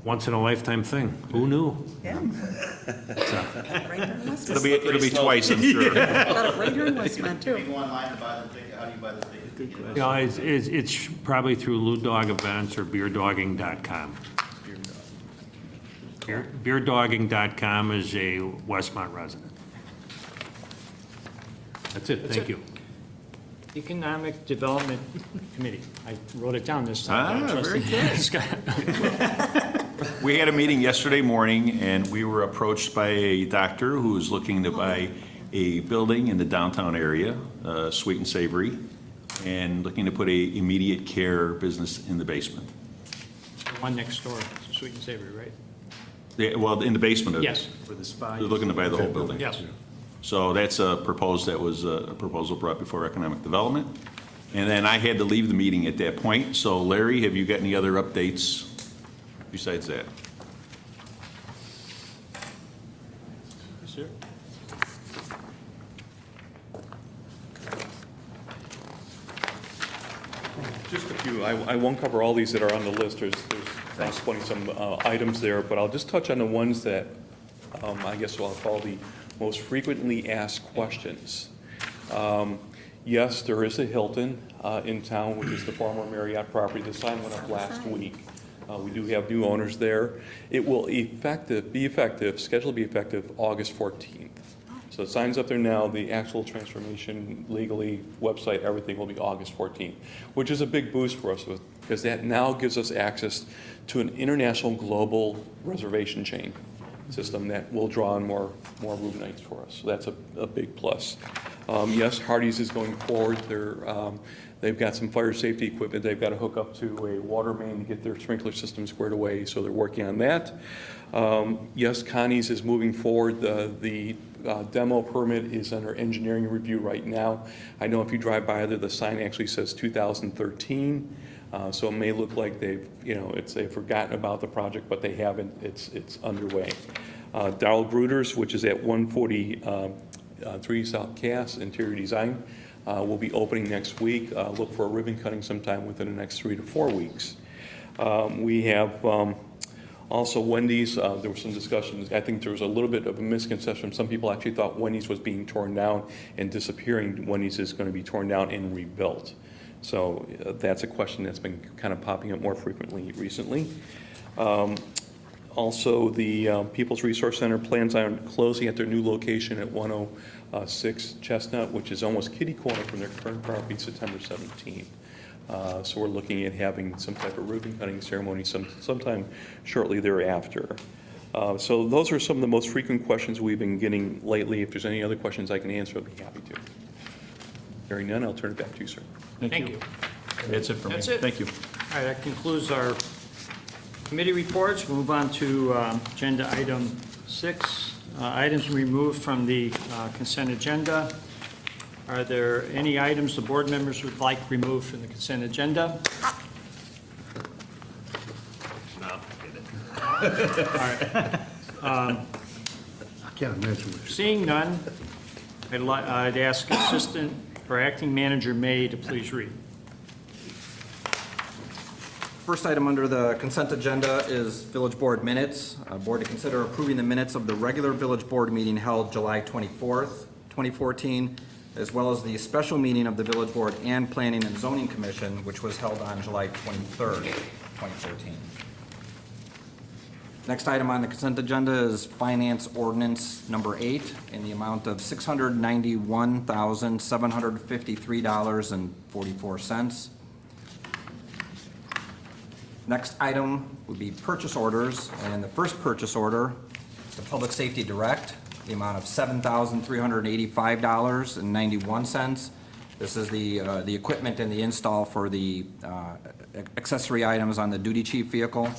I: Once in a lifetime thing. Who knew?
B: Yeah.
C: It'll be twice, I'm sure.
B: Got it right here in Westmont, too.
G: Go online to buy the ticket, how do you buy the ticket?
I: It's probably through Lou Dog Events or beerdogging.com. Beerdogging.com is a Westmont resident. That's it, thank you.
A: Economic Development Committee. I wrote it down this time.
C: Very good.
A: Scott.
L: We had a meeting yesterday morning, and we were approached by a doctor who was looking to buy a building in the downtown area, sweet and savory, and looking to put a immediate care business in the basement.
A: One next door, Sweet and Savory, right?
L: Well, in the basement of it.
A: Yes.
K: For the spa.
L: They're looking to buy the whole building.
A: Yes.
L: So that's a proposal brought before Economic Development. And then I had to leave the meeting at that point. So Larry, have you got any other updates besides that?
A: Sir?
O: Just a few. I won't cover all these that are on the list. There's 20 some items there, but I'll just touch on the ones that I guess I'll call the most frequently asked questions. Yes, there is a Hilton in town, which is the former Marriott property. The sign went up last week. We do have new owners there. It will scheduled to be effective August 14th. So the sign's up there now, the actual transformation legally, website, everything will be August 14th, which is a big boost for us because that now gives us access to an international global reservation chain system that will draw in more room nights for us. So that's a big plus. Yes, Hardee's is going forward. They've got some fire safety equipment. They've got to hook up to a water main to get their sprinkler system squared away, so they're working on that. Yes, Connie's is moving forward. The demo permit is under engineering review right now. I know if you drive by there, the sign actually says 2013. So it may look like they've forgotten about the project, but they haven't. It's underway. Darrell Gruters, which is at 143 South Cass, interior design, will be opening next week. Look for a ribbon cutting sometime within the next 3 to 4 weeks. We have also Wendy's. There were some discussions. I think there was a little bit of a misconception. Some people actually thought Wendy's was being torn down and disappearing. Wendy's is going to be torn down and rebuilt. So that's a question that's been kind of popping up more frequently recently. Also, the People's Resource Center plans on closing at their new location at 106 Chestnut, which is almost kitty corner from their current property, September 17th. So we're looking at having some type of ribbon cutting ceremony sometime shortly thereafter. So those are some of the most frequent questions we've been getting lately. If there's any other questions I can answer, I'll be happy to. Hearing none, I'll turn it back to you, sir.
A: Thank you.
L: That's it for me.
A: That's it.
L: Thank you.
A: All right, that concludes our committee reports. We'll move on to agenda item 6, items removed from the consent agenda. Are there any items the board members would like removed from the consent agenda?
E: No,
A: I
E: can't imagine what
A: Seeing none, I'd ask Assistant or Acting Manager May to please read.
C: First item under the consent agenda is village board minutes. Board to consider approving the minutes of the regular village board meeting held July 24th, 2014, as well as the special meeting of the village board and planning and zoning commission, which was held on July 23rd, 2014. Next item on the consent agenda is finance ordinance number 8 in the amount of $691,753.44. Next item would be purchase orders, and the first purchase order, the Public Safety Direct, the amount of $7,385.91. This is the equipment and the install for the accessory items on the duty chief vehicle.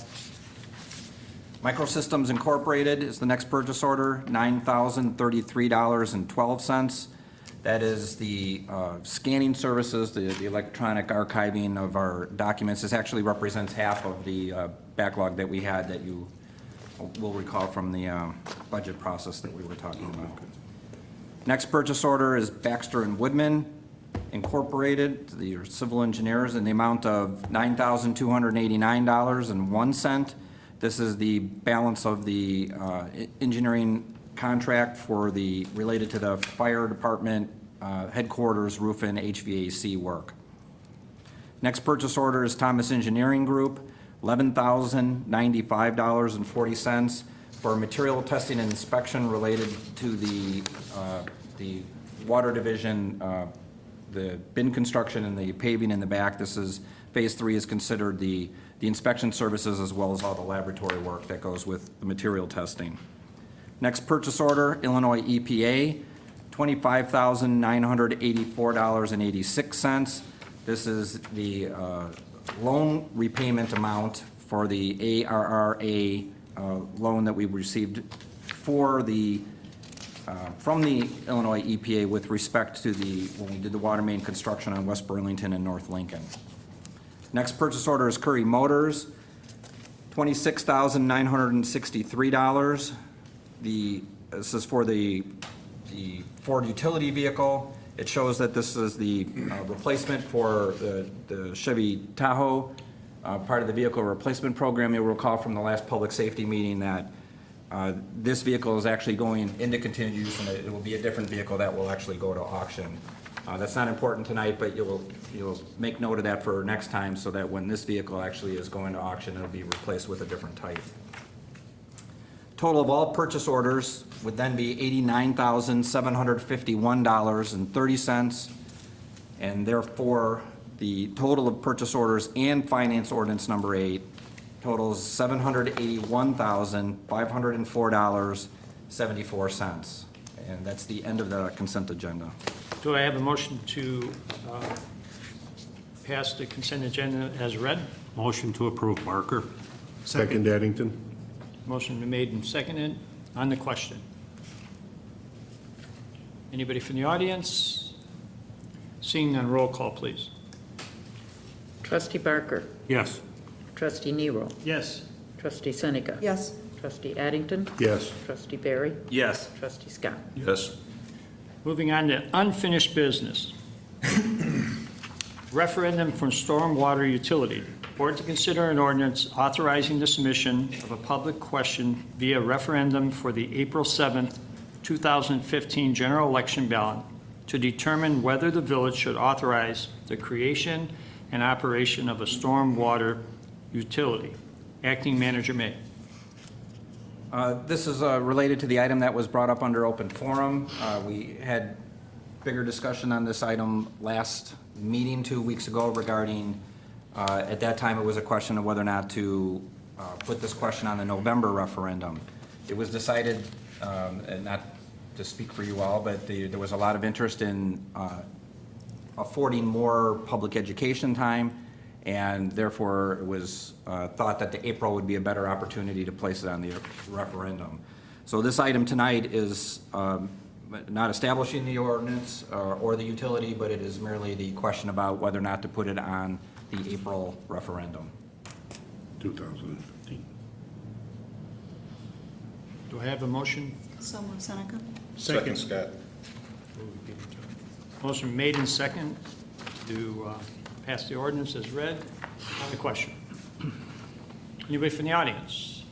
C: Microsystems Incorporated is the next purchase order, $9,033.12. That is the scanning services, the electronic archiving of our documents. This actually represents half of the backlog that we had that you will recall from the budget process that we were talking about. Next purchase order is Baxter and Woodman Incorporated, the civil engineers, in the amount of $9,289.01. This is the balance of the engineering contract for related to the fire department headquarters roof and HVAC work. Next purchase order is Thomas Engineering Group, $11,095.40 for material testing and inspection related to the water division, the bin construction and the paving in the back. This is, phase 3 is considered the inspection services as well as all the laboratory work that goes with the material testing. Next purchase order, Illinois EPA, $25,984.86. This is the loan repayment amount for the ARRA loan that we received for from the Illinois EPA with respect to when we did the water main construction on West Burlington and North Lincoln. Next purchase order is Curry Motors, $26,963. This is for the Ford utility vehicle. It shows that this is the replacement for the Chevy Tahoe, part of the vehicle replacement program. You'll recall from the last public safety meeting that this vehicle is actually going into continued use, and it will be a different vehicle that will actually go to auction That's not important tonight, but you'll make note of that for next time so that when this vehicle actually is going to auction, it'll be replaced with a different type. Total of all purchase orders would then be $89,751.30. And therefore, the total of purchase orders and finance ordinance number 8 totals $781,504.74. And that's the end of the consent agenda.
A: Do I have a motion to pass the consent agenda as read?
I: Motion to approve, Barker.
E: Second, Addington.
A: Motion been made and seconded. On the question. Anybody from the audience? Seeing none, roll call, please.
N: Trustee Barker.
I: Yes.
N: Trustee Nero.
A: Yes.
N: Trustee Seneca.
B: Yes.
N: Trustee Addington.
E: Yes.
N: Trustee Barry.
J: Yes.
N: Trustee Scott.
L: Yes.
A: Moving on to unfinished business. Referendum from stormwater utility. Board to consider an ordinance authorizing the submission of a public question via referendum for the April 7th, 2015 general election ballot to determine whether the village should authorize the creation and operation of a stormwater utility. Acting Manager May.
C: This is related to the item that was brought up under open forum. We had bigger discussion on this item last meeting 2 weeks ago regarding, at that time, it was a question of whether or not to put this question on the November referendum. It was decided, and not to speak for you all, but there was a lot of interest in affording more public education time, and therefore it was thought that the April would be a better opportunity to place it on the referendum. So this item tonight is not establishing the ordinance or the utility, but it is merely the question about whether or not to put it on the April referendum.
E: 2015.
A: Do I have a motion?
B: So move, Seneca.
E: Second, Scott.
A: Motion made and second to pass the ordinance as read. On the question. Anybody from the audience?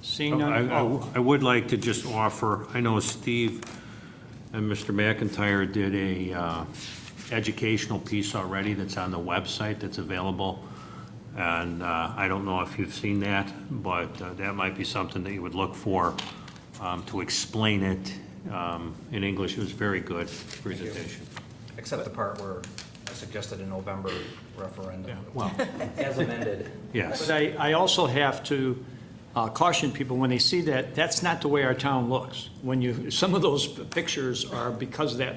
A: Seeing none?
I: I would like to just offer, I know Steve and Mr. McIntyre did a educational piece already that's on the website that's available. And I don't know if you've seen that, but that might be something that you would look for to explain it in English. It was very good presentation.
C: Except the part where I suggested a November referendum.
I: Well,
C: As amended.
I: yes.
A: But I also have to caution people, when they see that, that's not the way our town looks. When you, some of those pictures are because of that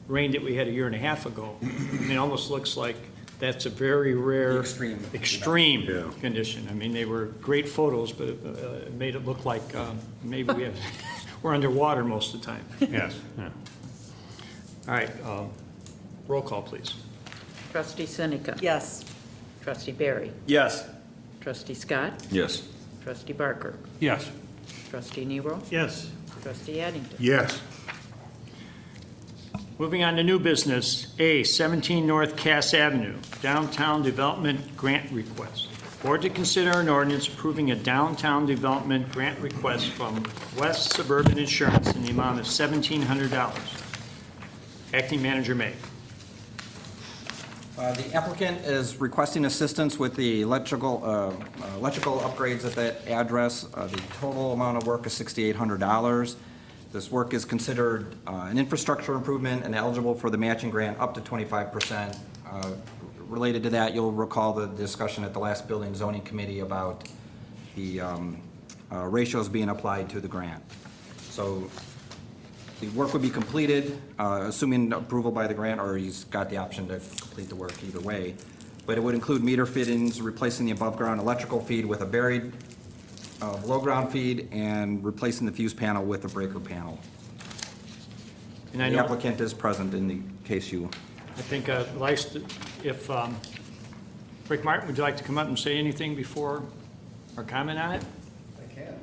A: rain that we had a year and a half ago. I mean, it almost looks like that's a very rare.
C: Extreme.
E: Yeah.
A: Condition. I mean, they were great photos, but it made it look like maybe we're underwater most of the time.
I: Yes, yeah.
A: All right, roll call, please.
N: Trustee Seneca.
B: Yes.
N: Trustee Barry.
J: Yes.
N: Trustee Scott.
L: Yes.
N: Trustee Barker.
I: Yes.
N: Trustee Nero.
K: Yes.
N: Trustee Addington.
E: Yes.
A: Moving on to new business, A, 17 North Cass Avenue, Downtown Development Grant Request. Board to consider an ordinance approving a downtown development grant request from West Suburban Insurance in the amount of $1,700. Acting Manager May.
C: The applicant is requesting assistance with the electrical upgrades at that address. The total amount of work is $6,800. This work is considered an infrastructure improvement and eligible for the matching grant up to 25%. Related to that, you'll recall the discussion at the last Building Zoning Committee about the ratios being applied to the grant. So the work would be completed, assuming approval by the grant, or he's got the option to complete the work either way. But it would include meter fittings, replacing the above-ground electrical feed with a buried below-ground feed, and replacing the fuse panel with a breaker panel.
A: And I
C: The
A: know,
C: applicant is present in the case you.
A: I think, if, Rick Martin, would you like to come up and say anything before, or comment on it? I can.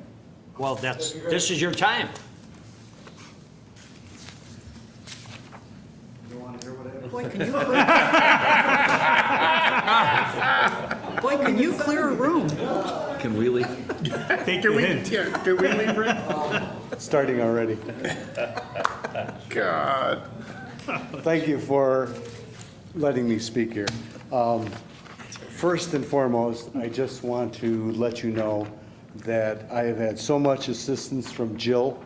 A: Well, this is your time.
B: Boy, can you Boy, can you clear a room?
J: Can we leave?
K: Take your hint. Can we leave, Rick? Starting already.
E: God.
P: Thank you for letting me speak here. First and foremost, I just want to let you know that I have had so much assistance from Jill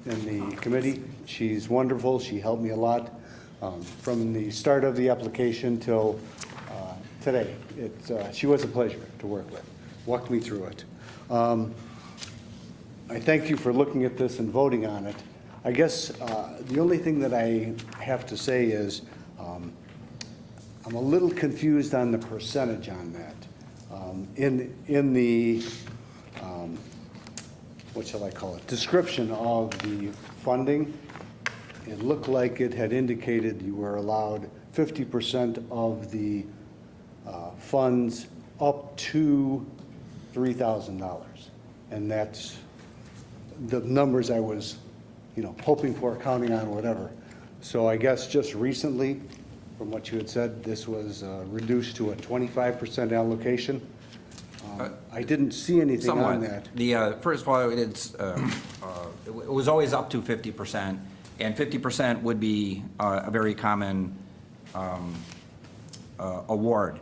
P: in the committee. She's wonderful. She helped me a lot from the start of the application till today. She was a pleasure to work with. Walked me through it. I thank you for looking at this and voting on it. I guess the only thing that I have to say is I'm a little confused on the percentage on that. In the, what shall I call it, description of the funding, it looked like it had indicated you were allowed 50% of the funds up to $3,000. And that's the numbers I was, hoping for, counting on, whatever. So I guess just recently, from what you had said, this was reduced to a 25% allocation. I didn't see anything on that.
C: First of all, it was always up to 50%, and 50% would be a very common award.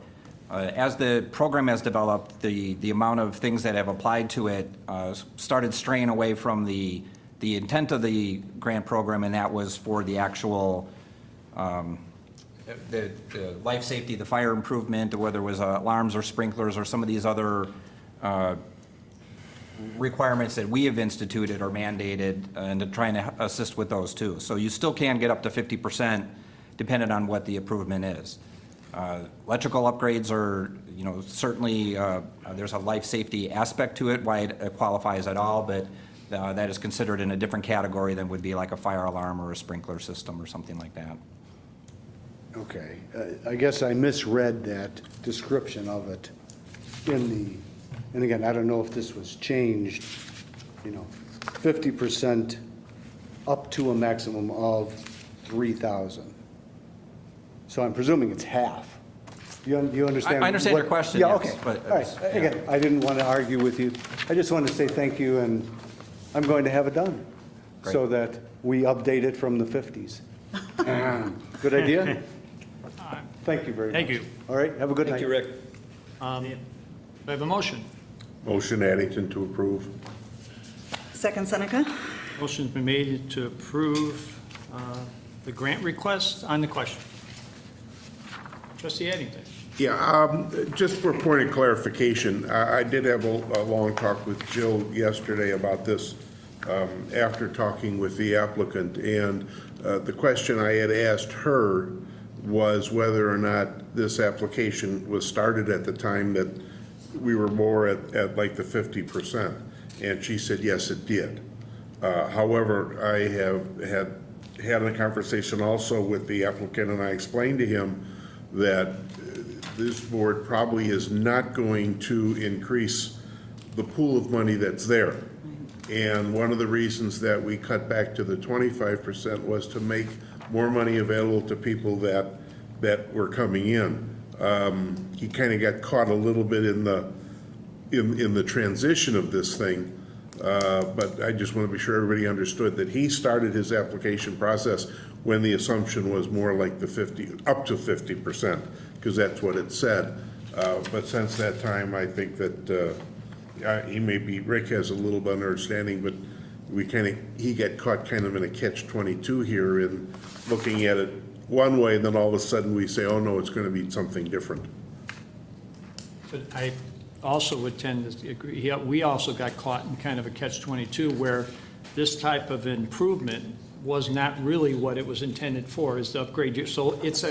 C: As the program has developed, the amount of things that have applied to it started straying away from the intent of the grant program, and that was for the actual the life safety, the fire improvement, or whether it was alarms or sprinklers or some of these other requirements that we have instituted or mandated, and trying to assist with those too. So you still can get up to 50% depending on what the improvement is. Electrical upgrades are, certainly there's a life safety aspect to it, why it qualifies at all, but that is considered in a different category than would be like a fire alarm or a sprinkler system or something like that.
P: Okay. I guess I misread that description of it and again, I don't know if this was changed, 50% up to a maximum of 3,000. So I'm presuming it's half. You understand?
C: I understand your question,
P: Yeah,
C: yes,
P: okay.
C: but
P: All right. Again, I didn't want to argue with you. I just wanted to say thank you, and I'm going to have it done so that we update it from the 50s. Good idea? Thank you very much.
A: Thank you.
P: All right, have a good night.
J: Thank you, Rick.
A: We have a motion.
E: Motion Addington to approve.
B: Second, Seneca?
A: Motion's been made to approve the grant request on the question. Trustee Addington.
E: Yeah, just for point of clarification, I did have a long talk with Jill yesterday about this after talking with the applicant, and the question I had asked her was whether or not this application was started at the time that we were more at like the 50%, and she said yes, it did. However, I have had a conversation also with the applicant, and I explained to him that this board probably is not going to increase the pool of money that's there. And one of the reasons that we cut back to the 25% was to make more money available to people that were coming in. He kind of got caught a little bit in the transition of this thing. But I just want to be sure everybody understood that he started his application process when the assumption was more like the 50, up to 50%, because that's what it said. But since that time, I think that Rick has a little bit of understanding, but he got caught kind of in a catch-22 here in looking at it one way, and then all of a sudden we say, oh no, it's going to be something different.
A: But I also would tend to agree, we also got caught in kind of a catch-22 where this type of improvement was not really what it was intended for, is to upgrade. So it's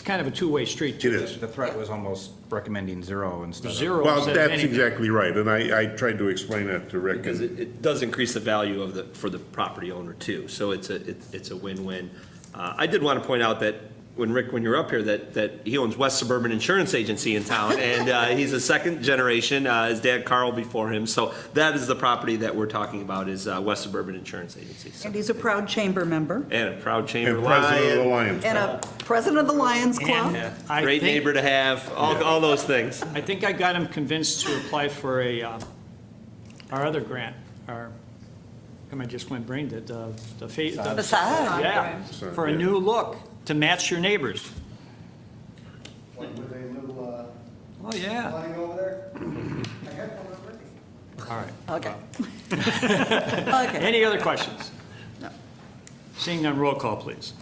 A: kind of a two-way street too.
E: It is.
C: The threat was almost recommending zero instead of...
A: Zero.
E: Well,
A: instead of
E: that's
A: anything.
E: exactly right, and I tried to explain that to Rick.
J: Because it does increase the value of for the property owner too, so it's a win-win. I did want to point out that when you're up here, that he owns West Suburban Insurance Agency in town, and he's a second generation, his dad Carl before him, so that is the property that we're talking about, is West Suburban Insurance Agency. So.
B: And he's a proud chamber member.
J: And a proud chamber
E: And president of the Lions.
B: And a president of the Lions Club.
J: Yeah,
A: I
J: great
A: think-
J: neighbor to have, all those things.
A: I think I got him convinced to apply for our other grant, our Come I just went brain dead, the
B: Facade.
A: yeah, for a new look to match your neighbors.
P: Like with a little,
A: Oh, yeah.
P: awning over there? I had one already.
A: All right.
B: Okay. Okay.
A: Any other questions? Seeing none, roll call, please.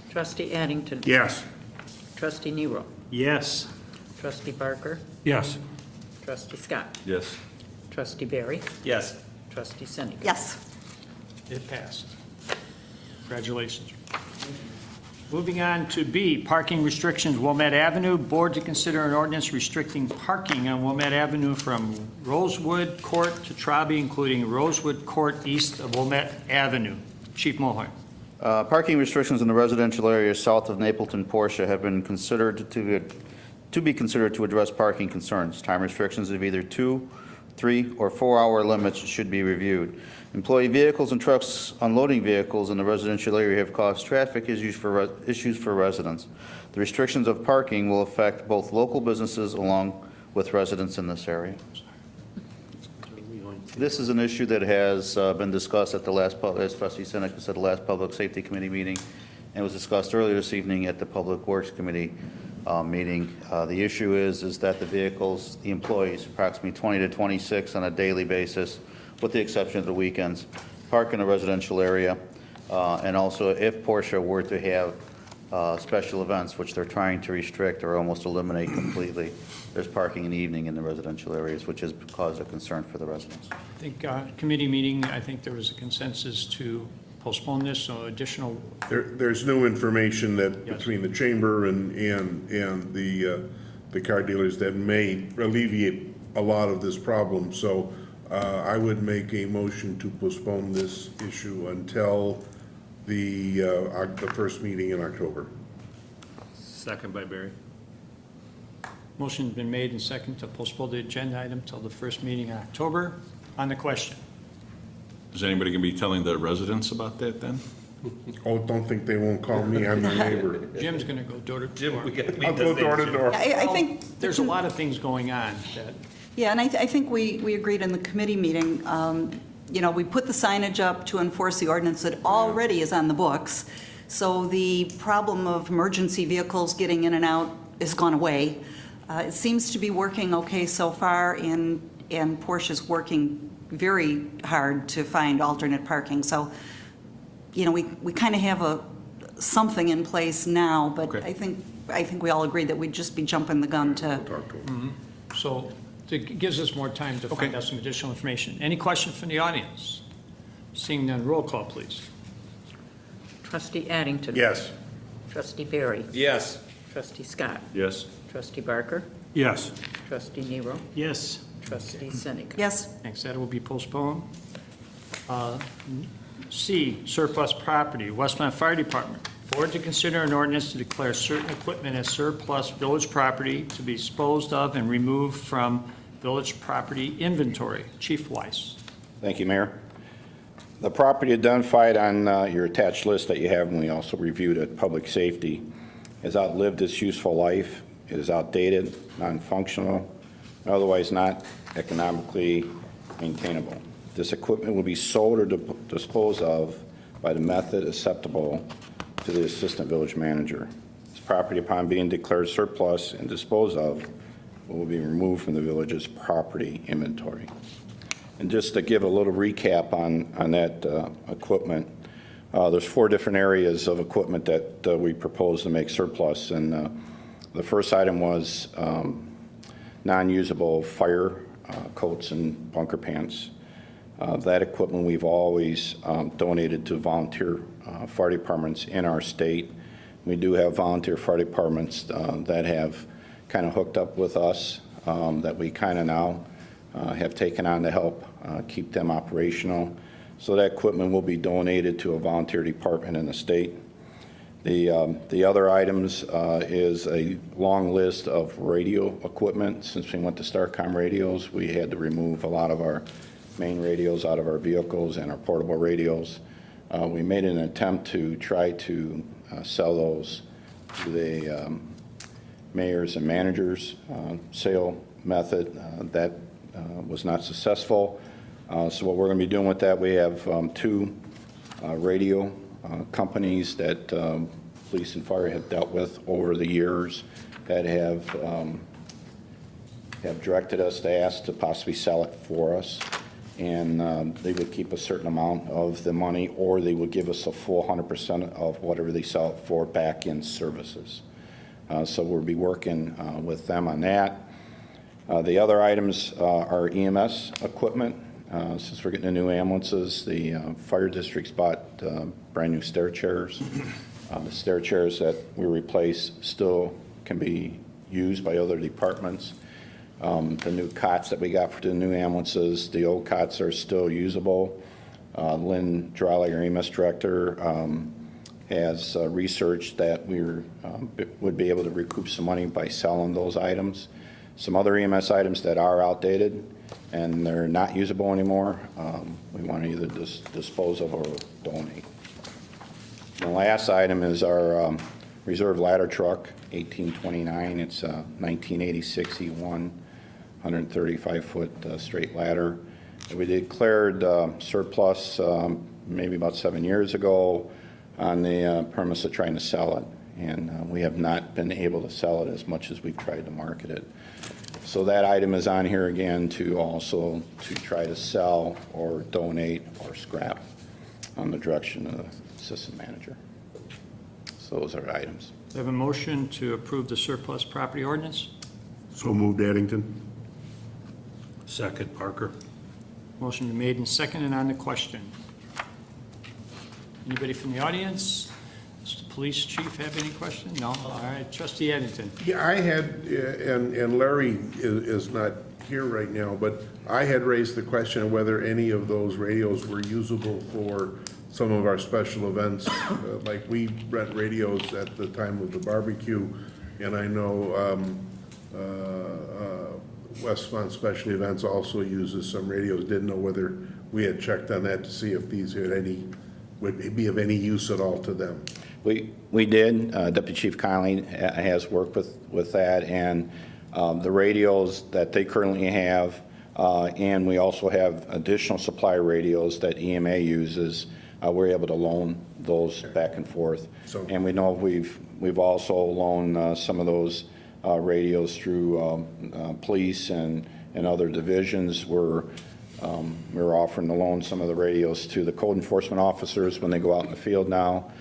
N: Trustee Addington.
E: Yes.
N: Trustee Nero.
K: Yes.
N: Trustee Barker.
I: Yes.
N: Trustee Scott.
L: Yes.
N: Trustee Barry.
J: Yes.
N: Trustee Seneca.
B: Yes.
A: It passed. Congratulations. Moving on to B, parking restrictions, Wilmette Avenue. Board to consider an ordinance restricting parking on Wilmette Avenue from Rosewood Court to Trabe, including Rosewood Court east of Wilmette Avenue. Chief Mulhern.
G: Parking restrictions in the residential area south of Napleton Porsche have been considered to be considered to address parking concerns. Time restrictions of either 2, 3, or 4-hour limits should be reviewed. Employee vehicles and trucks unloading vehicles in the residential area have caused traffic issues for residents. The restrictions of parking will affect both local businesses along with residents in this area. This is an issue that has been discussed at the last, as Trustee Seneca said, the last Public Safety Committee meeting, and was discussed earlier this evening at the Public Works Committee meeting. The issue is that the vehicles, the employees, approximately 20 to 26 on a daily basis, with the exception of the weekends, park in a residential area. And also, if Porsche were to have special events, which they're trying to restrict or almost eliminate completely, there's parking in the evening in the residential areas, which has caused a concern for the residents.
A: I think committee meeting, I think there was a consensus to postpone this, so additional,
E: There's new information that
A: Yes.
E: between the chamber and the car dealers that may alleviate a lot of this problem. So I would make a motion to postpone this issue until the first meeting in October.
I: Second by Barry.
A: motion's been made and second to postpone the agenda item till the first meeting in October. On the question.
L: Is anybody going to be telling the residents about that then?
E: Oh, don't think they won't call me, I'm their neighbor.
A: Jim's going to go door to door.
E: I'll go door to door.
B: I think,
A: There's a lot of things going on that,
B: yeah, and I think we agreed in the committee meeting, you know, we put the signage up to enforce the ordinance that already is on the books. So the problem of emergency vehicles getting in and out has gone away. It seems to be working okay so far, and Porsche's working very hard to find alternate parking. So, you know, we kind of have something in place now, but
L: Okay.
B: I think we all agree that we'd just be jumping the gun to.
E: Talk to them.
A: so it gives us more time to find out some additional information. Any questions from the audience? Seeing none, roll call, please.
N: Trustee Addington.
E: Yes.
N: Trustee Barry.
J: Yes.
N: Trustee Scott.
L: Yes.
N: Trustee Barker.
I: Yes.
N: Trustee Nero.
K: Yes.
N: Trustee Seneca.
B: Yes,
A: Thanks, that will be postponed. C, surplus property, Westmont Fire Department. Board to consider an ordinance to declare certain equipment as surplus village property to be disposed of and removed from village property inventory. Chief Weiss.
Q: Thank you, Mayor. The property identified on your attached list that you have, and we also reviewed at Public Safety, has outlived its useful life. It is outdated, non-functional, and otherwise not economically maintainable. This equipment will be sold or disposed of by the method acceptable to the Assistant Village Manager. This property, upon being declared surplus and disposed of, will be removed from the village's property inventory. And just to give a little recap on that equipment, there's 4 different areas of equipment that we propose to make surplus. And the first item was non-usable fire coats and bunker pants. That equipment we've always donated to volunteer fire departments in our state. We do have volunteer fire departments that have kind of hooked up with us that we kind of now have taken on to help keep them operational. So that equipment will be donated to a volunteer department in the state. The other items is a long list of radio equipment. Since we went to Starcom radios, we had to remove a lot of our main radios out of our vehicles and our portable radios. We made an attempt to try to sell those to the mayors and managers sale method. That was not successful. So what we're going to be doing with that, we have two radio companies that police and fire have dealt with over the years that have directed us to ask to possibly sell it for us. And they would keep a certain amount of the money, or they would give us a full 100% of whatever they sell it for back in services. So we'll be working with them on that. The other items are EMS equipment. Since we're getting the new ambulances, the fire district's bought brand new stair chairs. The stair chairs that we replace still can be used by other departments. The new cots that we got for the new ambulances, the old cots are still usable. Lynn Drawley, our EMS director, has researched that we would be able to recoup some money by selling those items. Some other EMS items that are outdated and they're not usable anymore, we want to either dispose of or donate. The last item is our reserve ladder truck, 1829. It's a 1986 E1, 135-foot straight ladder. We declared surplus maybe about 7 years ago on the premise of trying to sell it. And we have not been able to sell it as much as we've tried to market it. So that item is on here again to also to try to sell or donate or scrap on the direction of the assistant manager. So those are items.
A: We have a motion to approve the surplus property ordinance.
E: So moved, Addington.
I: Second, Parker.
A: Motion been made and seconded on the question. Anybody from the audience? Does the police chief have any question? No? All right, trustee Addington.
E: Yeah, I had, and Larry is not here right now, but I had raised the question of whether any of those radios were usable for some of our special events. Like we rent radios at the time of the barbecue, and I know Westmont Special Events also uses some radios. Didn't know whether we had checked on that to see if these had would be of any use at all to them.
Q: We did. Deputy Chief Conley has worked with that, and the radios that they currently have, and we also have additional supply radios that EMA uses. We're able to loan those back and forth. And we know we've also loaned some of those radios through police and other divisions. We're offering to loan some of the radios to the code enforcement officers when they go out in the field now.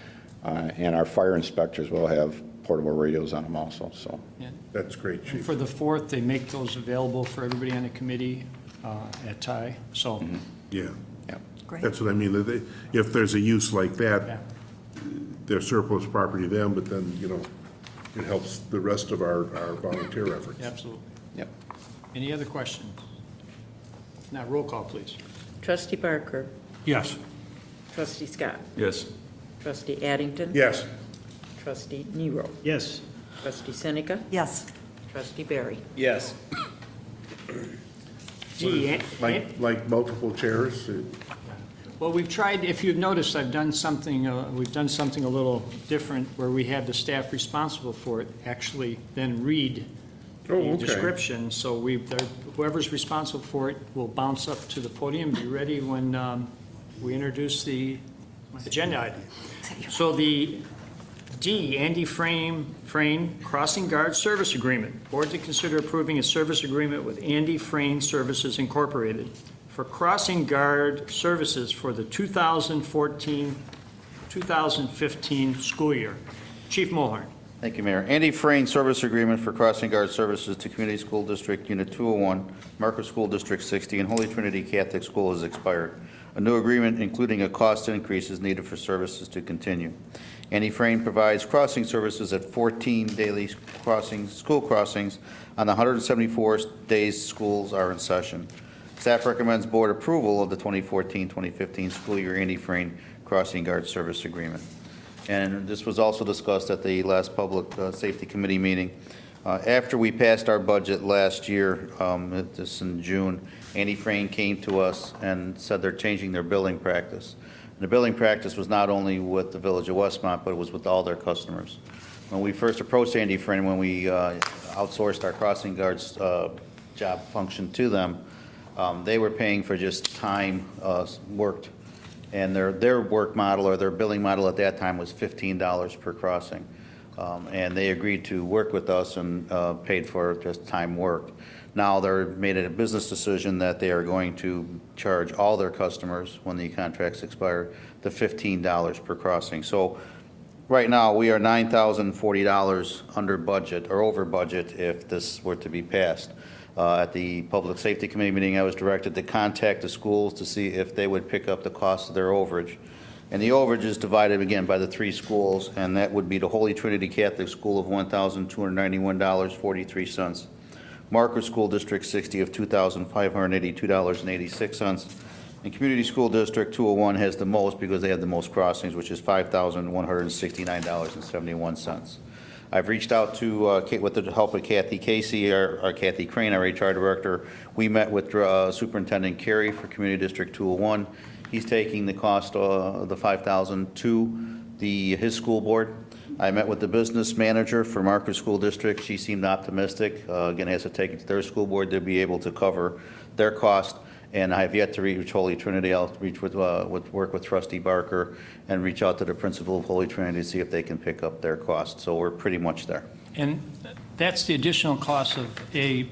Q: And our fire inspectors will have portable radios on them also, so.
A: Yeah.
E: That's great,
A: And
E: Chief.
A: for the 4th, they make those available for everybody on the committee at TIE, so.
E: Yeah,
B: Great.
E: that's what I mean. That if there's a use like
A: Yeah.
E: that, they're surplus property to them, but then, it helps the rest of our volunteer efforts.
A: Absolutely.
Q: Yep.
A: Any other questions? If not, roll call, please.
N: Trustee Barker.
I: Yes.
N: Trustee Scott.
L: Yes.
N: Trustee Addington.
E: Yes.
N: Trustee Nero.
K: Yes.
N: Trustee Seneca.
B: Yes.
N: Trustee Barry.
J: Yes.
A: Gee,
E: Like multiple chairs?
A: well, we've tried, if you've noticed, we've done something a little different where we have the staff responsible for it actually then read
E: Oh,
A: the
E: okay.
A: description. So whoever's responsible for it will bounce up to the podium, be ready when we introduce the agenda item. So the D, Andy Frame Crossing Guard Service Agreement. Board to consider approving a service agreement with Andy Frame Services Incorporated for crossing guard services for the 2014-2015 school year. Chief Mulhern.
G: Thank you, Mayor. Andy Frayne Service Agreement for Crossing Guard Services to Community School District Unit 201, Market School District 60, and Holy Trinity Catholic School has expired. A new agreement, including a cost increase, is needed for services to continue. Andy Frayne provides crossing services at 14 daily school crossings on the 174 days schools are in session. Staff recommends board approval of the 2014-2015 school year Andy Frayne Crossing Guard Service Agreement. And this was also discussed at the last Public Safety Committee meeting. After we passed our budget last year, this in June, Andy Frayne came to us and said they're changing their billing practice. And the billing practice was not only with the Village of Westmont, but it was with all their customers. When we first approached Andy Frayne, when we outsourced our crossing guards job function to them, They were paying for just time worked, and their work model or their billing model at that time was $15 per crossing. And they agreed to work with us and paid for just time worked. Now they're made it a business decision that they are going to charge all their customers when the contracts expire the $15 per crossing. So right now, we are $9,040 under budget or over budget if this were to be passed. At the Public Safety Committee meeting, I was directed to contact the schools to see if they would pick up the cost of their overage. And the overage is divided again by the 3 schools, and that would be the Holy Trinity Catholic School of $1,291.43. Marker School District 60 of $2,582.86. And Community School District 201 has the most because they have the most crossings, which is $5,169.71. I've reached out to, with the help of Kathy Casey, or Kathy Crane, our HR director. We met with Superintendent Carey for Community District 201. He's taking the cost of the $5,000 to his school board. I met with the business manager for Marker School District. She seemed optimistic. Again, has to take it to their school board to be able to cover their cost. And I have yet to reach Holy Trinity. I'll reach work with Trustee Barker and reach out to the principal of Holy Trinity to see if they can pick up their cost. So we're pretty much there.
A: And that's the additional cost of a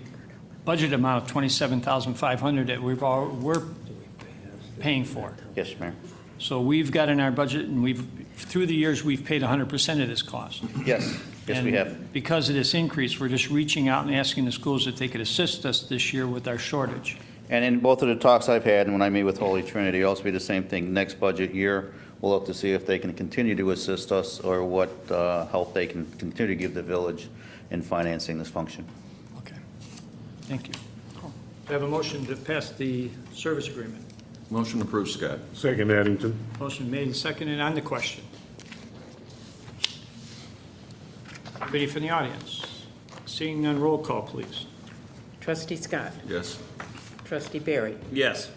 A: budget amount of $27,500 that we're paying for.
G: Yes, Mayor.
A: So we've got in our budget, and through the years, we've paid 100% of this cost.
G: Yes, yes, we have.
A: And because of this increase, we're just reaching out and asking the schools if they could assist us this year with our shortage.
G: And in both of the talks I've had, and when I meet with Holy Trinity, it'll also be the same thing. Next budget year, we'll look to see if they can continue to assist us or what help they can continue to give the village in financing this function.
A: Okay. Thank you. I have a motion to pass the service agreement.
L: Motion approved, Scott.
E: Second, Addington.
A: Motion made and seconded on the question. Anybody from the audience? Seeing none, roll call, please.
N: Trustee Scott.
L: Yes.
N: Trustee Barry.
J: Yes.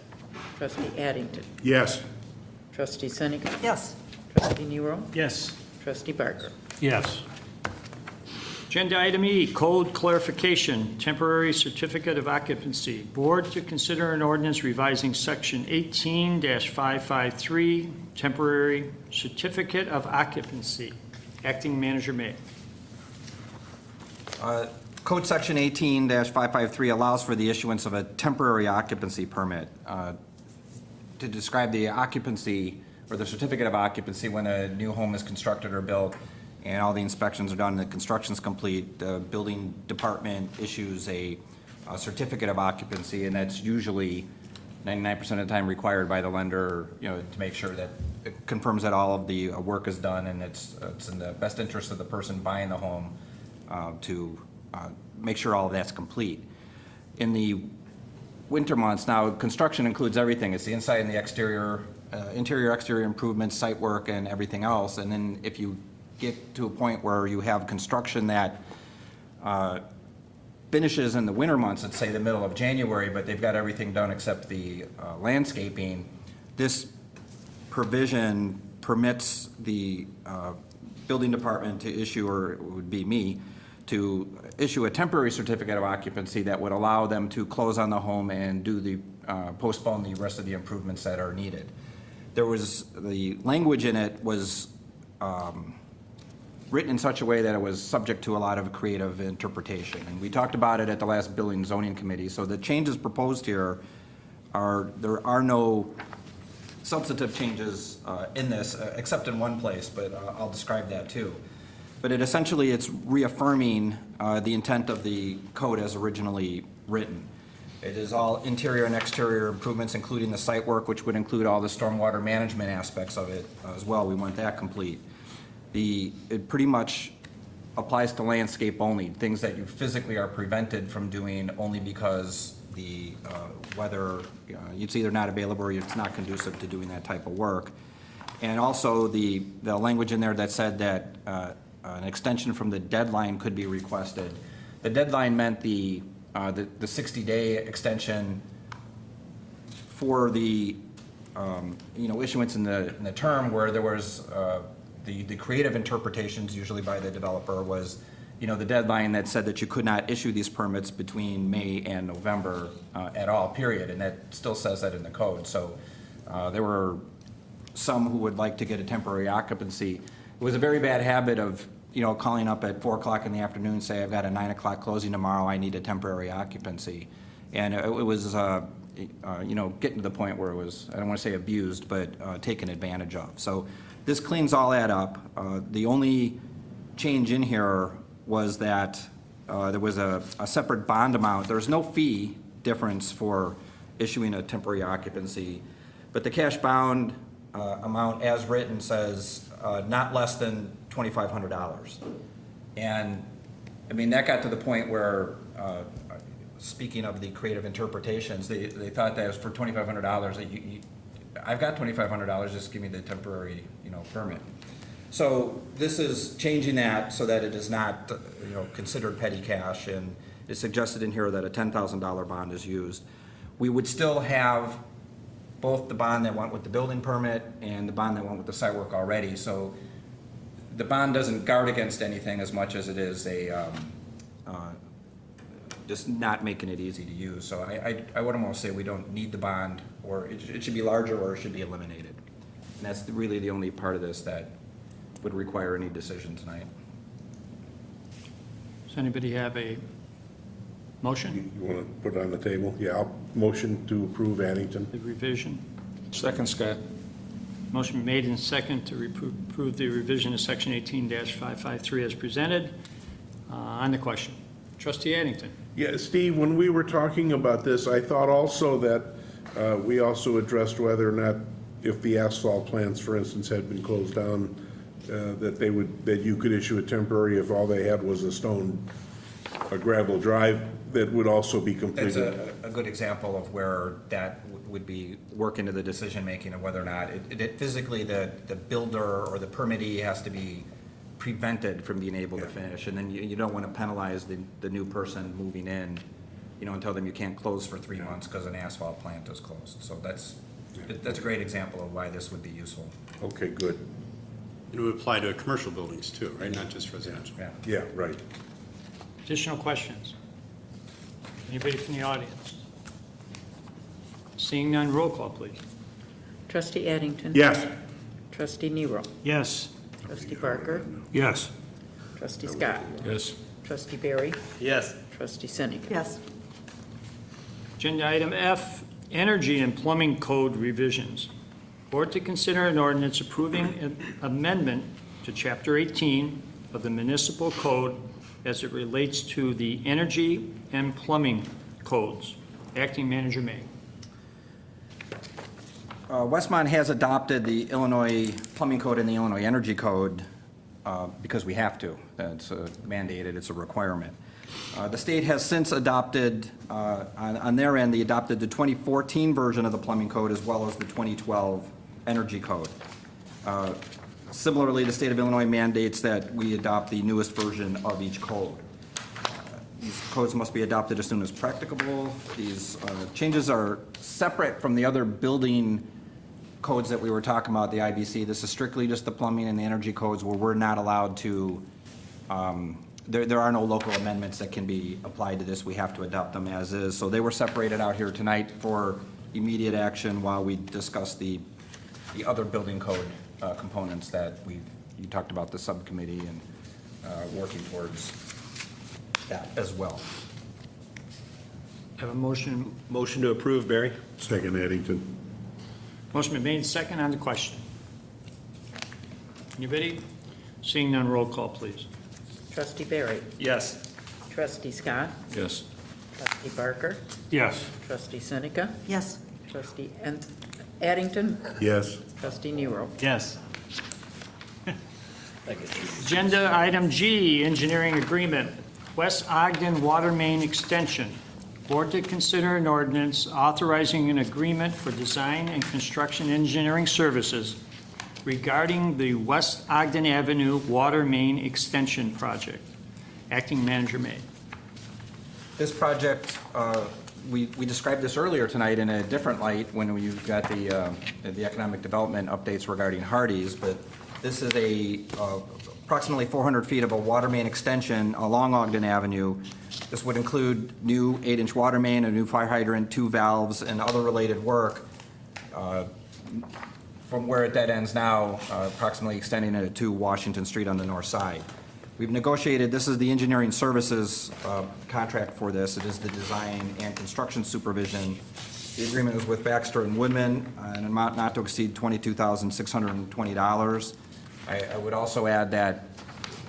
N: Trustee Addington.
E: Yes.
N: Trustee Seneca.
B: Yes.
N: Trustee Nero.
A: Yes.
N: Trustee Barker.
I: Yes.
A: Agenda item E, code clarification, temporary certificate of occupancy. Board to consider an ordinance revising section 18-553, temporary certificate of occupancy. Acting Manager May.
C: Code Section 18-553 allows for the issuance of a temporary occupancy permit to describe the occupancy or the certificate of occupancy when a new home is constructed or built and all the inspections are done and the construction's complete. The building department issues a certificate of occupancy, and that's usually 99% of the time required by the lender, to make sure that it confirms that all of the work is done and it's in the best interest of the person buying the home to make sure all of that's complete. In the winter months, now construction includes everything. It's the inside and the exterior, interior, exterior improvements, site work, and everything else. And then if you get to a point where you have construction that finishes in the winter months, let's say the middle of January, but they've got everything done except the landscaping, this provision permits the building department to issue, or it would be me, to issue a temporary certificate of occupancy that would allow them to close on the home and do the, postpone the rest of the improvements that are needed. There was, the language in it was written in such a way that it was subject to a lot of creative interpretation. And we talked about it at the last Building and Zoning Committee. So the changes proposed here there are no substantive changes in this, except in one place, but I'll describe that too. But it's reaffirming the intent of the code as originally written. It is all interior and exterior improvements, including the site work, which would include all the stormwater management aspects of it as well. We want that complete. It pretty much applies to landscape only, things that you physically are prevented from doing only because the weather, it's either not available or it's not conducive to doing that type of work. And also the language in there that said that an extension from the deadline could be requested. The deadline meant the 60-day extension for the issuance in the term, where there was the creative interpretations usually by the developer was the deadline that said that you could not issue these permits between May and November at all, period, and that still says that in the code. So there were some who would like to get a temporary occupancy. It was a very bad habit of, calling up at 4 o'clock in the afternoon, say, I've got a 9 o'clock closing tomorrow, I need a temporary occupancy. And it was, getting to the point where it was, I don't want to say abused, but taken advantage of. So this cleans all that up. The only change in here was that there was a separate bond amount. There's no fee difference for issuing a temporary occupancy, but the cash bound amount as written says not less than $2,500. And, that got to the point where, speaking of the creative interpretations, they thought that was for $2,500, that I've got $2,500, just give me the temporary, permit. So this is changing that so that it is not, considered petty cash, and it's suggested in here that a $10,000 bond is used. We would still have both the bond that went with the building permit and the bond that went with the site work already. So the bond doesn't guard against anything as much as it is just not making it easy to use. So I would almost say we don't need the bond, or it should be larger, or it should be eliminated. And that's really the only part of this that would require any decision tonight.
A: Does anybody have a motion?
E: You want to put it on the table? Yeah, I'll motion to approve Addington.
A: The revision?
L: Second, Scott.
A: Motion made and second to approve the revision of section 18-553 as presented. On the question, trustee Addington.
E: Yeah, Steve, when we were talking about this, I thought also that we also addressed whether or not, if the asphalt plants, for instance, had been closed down, that you could issue a temporary if all they had was a gravel drive that would also be completed.
C: That's a good example of where that would be work into the decision-making of whether or not it physically the builder or the permittee has to be prevented from being able to finish. And then you don't want to penalize the new person moving in, and tell them you can't close for 3 months because an asphalt plant is closed. So that's a great example of why this would be useful.
E: Okay, good.
M: It would apply to commercial buildings too, right? Not just residential.
E: Yeah, right.
A: Additional questions? Anybody from the audience? Seeing none, roll call, please.
N: Trustee Addington.
E: Yes.
N: Trustee Nero.
I: Yes.
N: Trustee Barker.
I: Yes.
N: Trustee Scott.
L: Yes.
N: Trustee Barry.
J: Yes.
N: Trustee Seneca.
B: Yes.
A: Agenda item F, Energy and Plumbing Code Revisions. Board to consider an ordinance approving an amendment to Chapter 18 of the Municipal Code as it relates to the energy and plumbing codes. Acting Manager May.
C: Westmont has adopted the Illinois Plumbing Code and the Illinois Energy Code because we have to. It's mandated, it's a requirement. The state has since adopted, on their end, they adopted the 2014 version of the plumbing code as well as the 2012 energy code. Similarly, the state of Illinois mandates that we adopt the newest version of each code. These codes must be adopted as soon as practicable. These changes are separate from the other building codes that we were talking about, the IBC. This is strictly just the plumbing and the energy codes where we're not allowed to, there are no local amendments that can be applied to this. We have to adopt them as is. So they were separated out here tonight for immediate action while we discuss the other building code components that you talked about, the subcommittee and working towards that as well.
A: Have a motion.
J: Motion to approve, Barry.
E: Second, Addington.
A: Motion been made, second on the question. Anybody? Seeing none, roll call, please.
N: Trustee Barry.
J: Yes.
N: Trustee Scott.
L: Yes.
N: Trustee Barker.
I: Yes.
N: Trustee Seneca.
B: Yes.
N: Trustee Addington.
E: Yes.
N: Trustee Nero.
J: Yes.
A: Agenda item G, engineering agreement, West Ogden Water Main Extension. Board to consider an ordinance authorizing an agreement for design and construction engineering services regarding the West Ogden Avenue Water Main Extension Project. Acting Manager May.
C: This project, we described this earlier tonight in a different light when we got the economic development updates regarding Hardee's, but This is approximately 400 feet of a water main extension along Ogden Avenue. This would include new 8-inch water main, a new fire hydrant, 2 valves, and other related work from where it dead ends now, approximately extending it to Washington Street on the north side. We've negotiated, this is the engineering services contract for this. It is the design and construction supervision. The agreement is with Baxter and Woodman, an amount not to exceed $22,620. I would also add that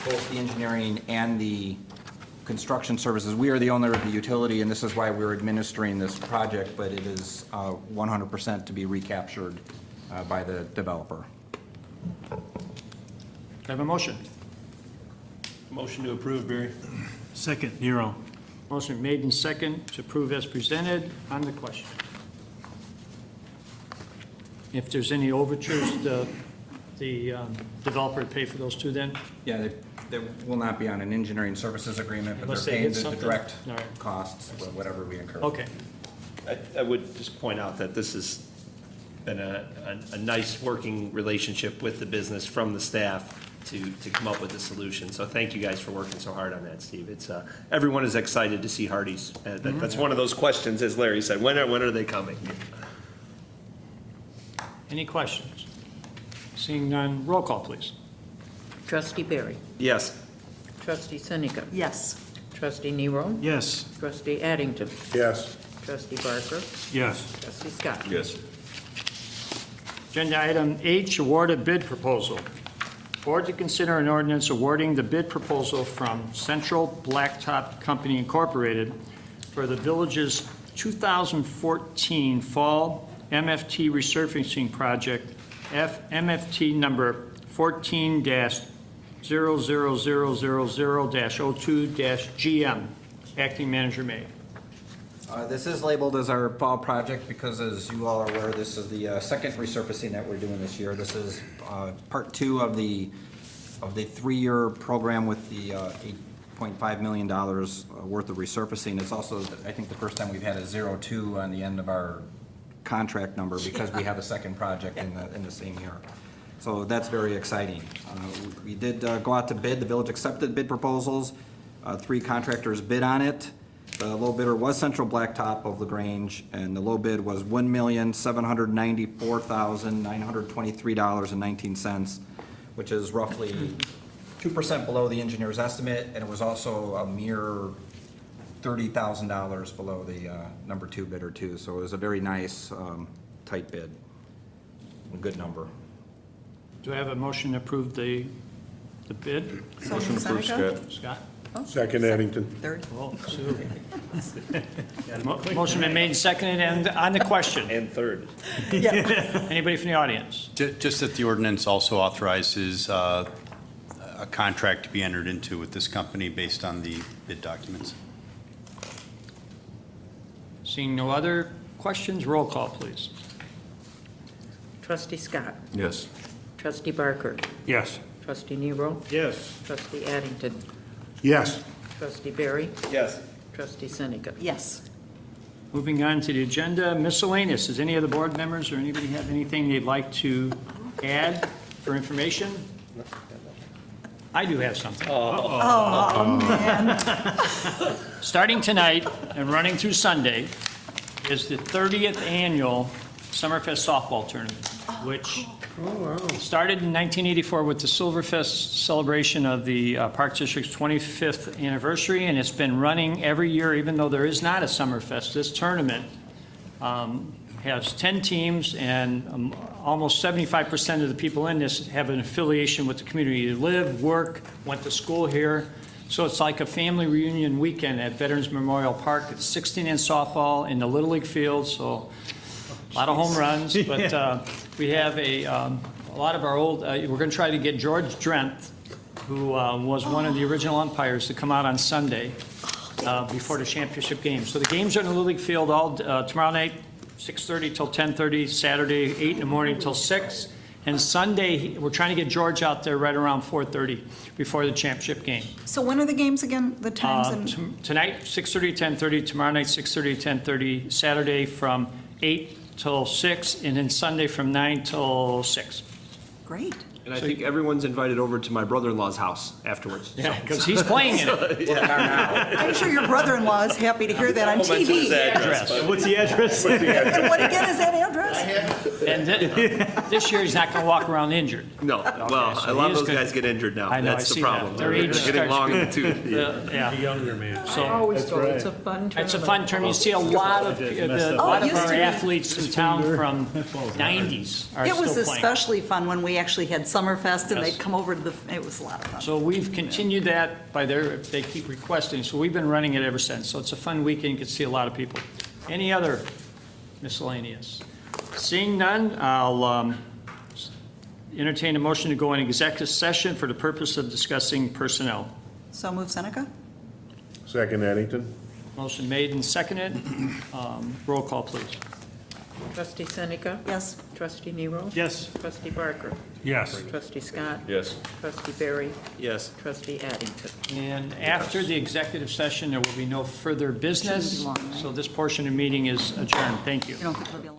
C: both the engineering and the construction services, we are the owner of the utility, and this is why we're administering this project, but it is 100% to be recaptured by the developer.
A: Do I have a motion?
J: Motion to approve, Barry.
K: Second, Nero.
A: Motion made and second to approve as presented. On the question. If there's any overtures, the developer would pay for those two then?
C: Yeah, they will not be on an engineering services agreement, but
A: Unless
C: they're
A: they
C: paying
A: hit
C: the
A: something?
C: direct
A: All right.
C: costs, whatever we incur.
A: Okay.
J: I would just point out that this has been a nice working relationship with the business from the staff to come up with a solution. So thank you guys for working so hard on that, Steve. It's, everyone is excited to see Hardee's. That's one of those questions, as Larry said, when are they coming?
A: Any questions? Seeing none, roll call, please.
N: Trustee Barry.
J: Yes.
N: Trustee Seneca.
B: Yes.
N: Trustee Nero.
K: Yes.
N: Trustee Addington.
E: Yes.
N: Trustee Barker.
K: Yes.
N: Trustee Scott.
L: Yes.
A: Agenda item H, award a bid proposal. Board to consider an ordinance awarding the bid proposal from Central Blacktop Company Incorporated for the village's 2014 Fall MFT resurfacing project, MFT number 14-00000-02-GM. Acting Manager May.
C: This is labeled as our fall project because, as you all are aware, this is the second resurfacing that we're doing this year. This is part 2 of the 3-year program with the $8.5 million worth of resurfacing. It's also, I think, the first time we've had a 02 on the end of our contract number because we have a second project in the same year. So that's very exciting. We did go out to bid. The village accepted bid proposals. 3 contractors bid on it. The low bidder was Central Blacktop of LaGrange, and the low bid was $1,794,923.19, which is roughly 2% below the engineer's estimate, and it was also a mere $30,000 below the number 2 bidder too. So it was a very nice, tight bid, a good number.
A: Do I have a motion to approve the bid?
E: Motion approved, Scott.
A: Scott?
E: Second, Addington.
B: Third.
A: Oh, Sue. Motion been made and seconded, and on the question.
J: And third.
A: Anybody from the audience?
M: Just that the ordinance also authorizes a contract to be entered into with this company based on the bid documents.
A: Seeing no other questions, roll call, please.
N: Trustee Scott.
L: Yes.
N: Trustee Barker.
K: Yes.
N: Trustee Nero.
K: Yes.
N: Trustee Addington.
E: Yes.
N: Trustee Barry.
J: Yes.
N: Trustee Seneca.
B: Yes.
A: Moving on to the agenda, miscellaneous. Does any of the board members or anybody have anything they'd like to add for information? I do have something.
B: Oh, man.
A: Starting tonight and running through Sunday is the 30th annual Summerfest softball tournament, which started in 1984 with the Silverfest celebration of the Park District's 25th anniversary, and it's been running every year, even though there is not a Summerfest. This tournament has 10 teams, and almost 75% of the people in this have an affiliation with the community. They live, work, went to school here. So it's like a family reunion weekend at Veterans Memorial Park. It's 16 in softball in the Little League field, so a lot of home runs. But we have a lot of our old, we're going to try to get George Drenth, who was one of the original umpires, to come out on Sunday before the championship game. So the games are in the Little League field all tomorrow night, 6:30 till 10:30, Saturday 8 in the morning till 6, and Sunday we're trying to get George out there right around 4:30 before the championship game.
B: So when are the games again, the times? And
A: Tonight 6:30 to 10:30, tomorrow night 6:30 to 10:30, Saturday from 8 till 6, and then Sunday from 9 till 6.
B: Great.
J: And I think everyone's invited over to my brother-in-law's house afterwards.
A: Yeah, because he's playing in it.
B: I'm sure your brother-in-law is happy to hear that on
J: Won't mention his
B: TV.
J: address, but-
K: What's the address?
B: And what again is that address?
A: And this year, he's not going to walk around injured.
J: No, well,
A: so
J: a lot
A: he
J: of
A: is
J: those
A: good.
J: guys get injured now.
A: I know, I
J: That's the
A: see that.
J: problem.
A: Their
J: They're
A: age
J: getting
A: starts
J: long in the
A: to-
J: tooth.
A: Yeah.
I: Younger man.
N: I
A: So
N: always go, it's a fun tournament.
A: it's a fun term. You see a lot of, a lot of our athletes in town from 90s are
B: It was
A: still playing.
B: especially fun when we actually had Summerfest and they'd come over to it was a lot of fun.
A: So we've continued that they keep requesting, so we've been running it ever since. So it's a fun weekend, you can see a lot of people. Any other miscellaneous? Seeing none, I'll entertain a motion to go in executive session for the purpose of discussing personnel.
B: So move Seneca?
E: Second, Addington.
A: Motion made and seconded. Roll call, please.
N: Trustee Seneca?
B: Yes.
N: Trustee Nero?
K: Yes.
N: Trustee Barker?
I: Yes.
N: Trustee Scott?
L: Yes.
N: Trustee Barry?
J: Yes.
N: Trustee Addington?
A: And after the executive session, there will be no further business.
B: Shouldn't be long, right?
A: So this portion of the meeting is adjourned. Thank you.
B: You don't think it'll be a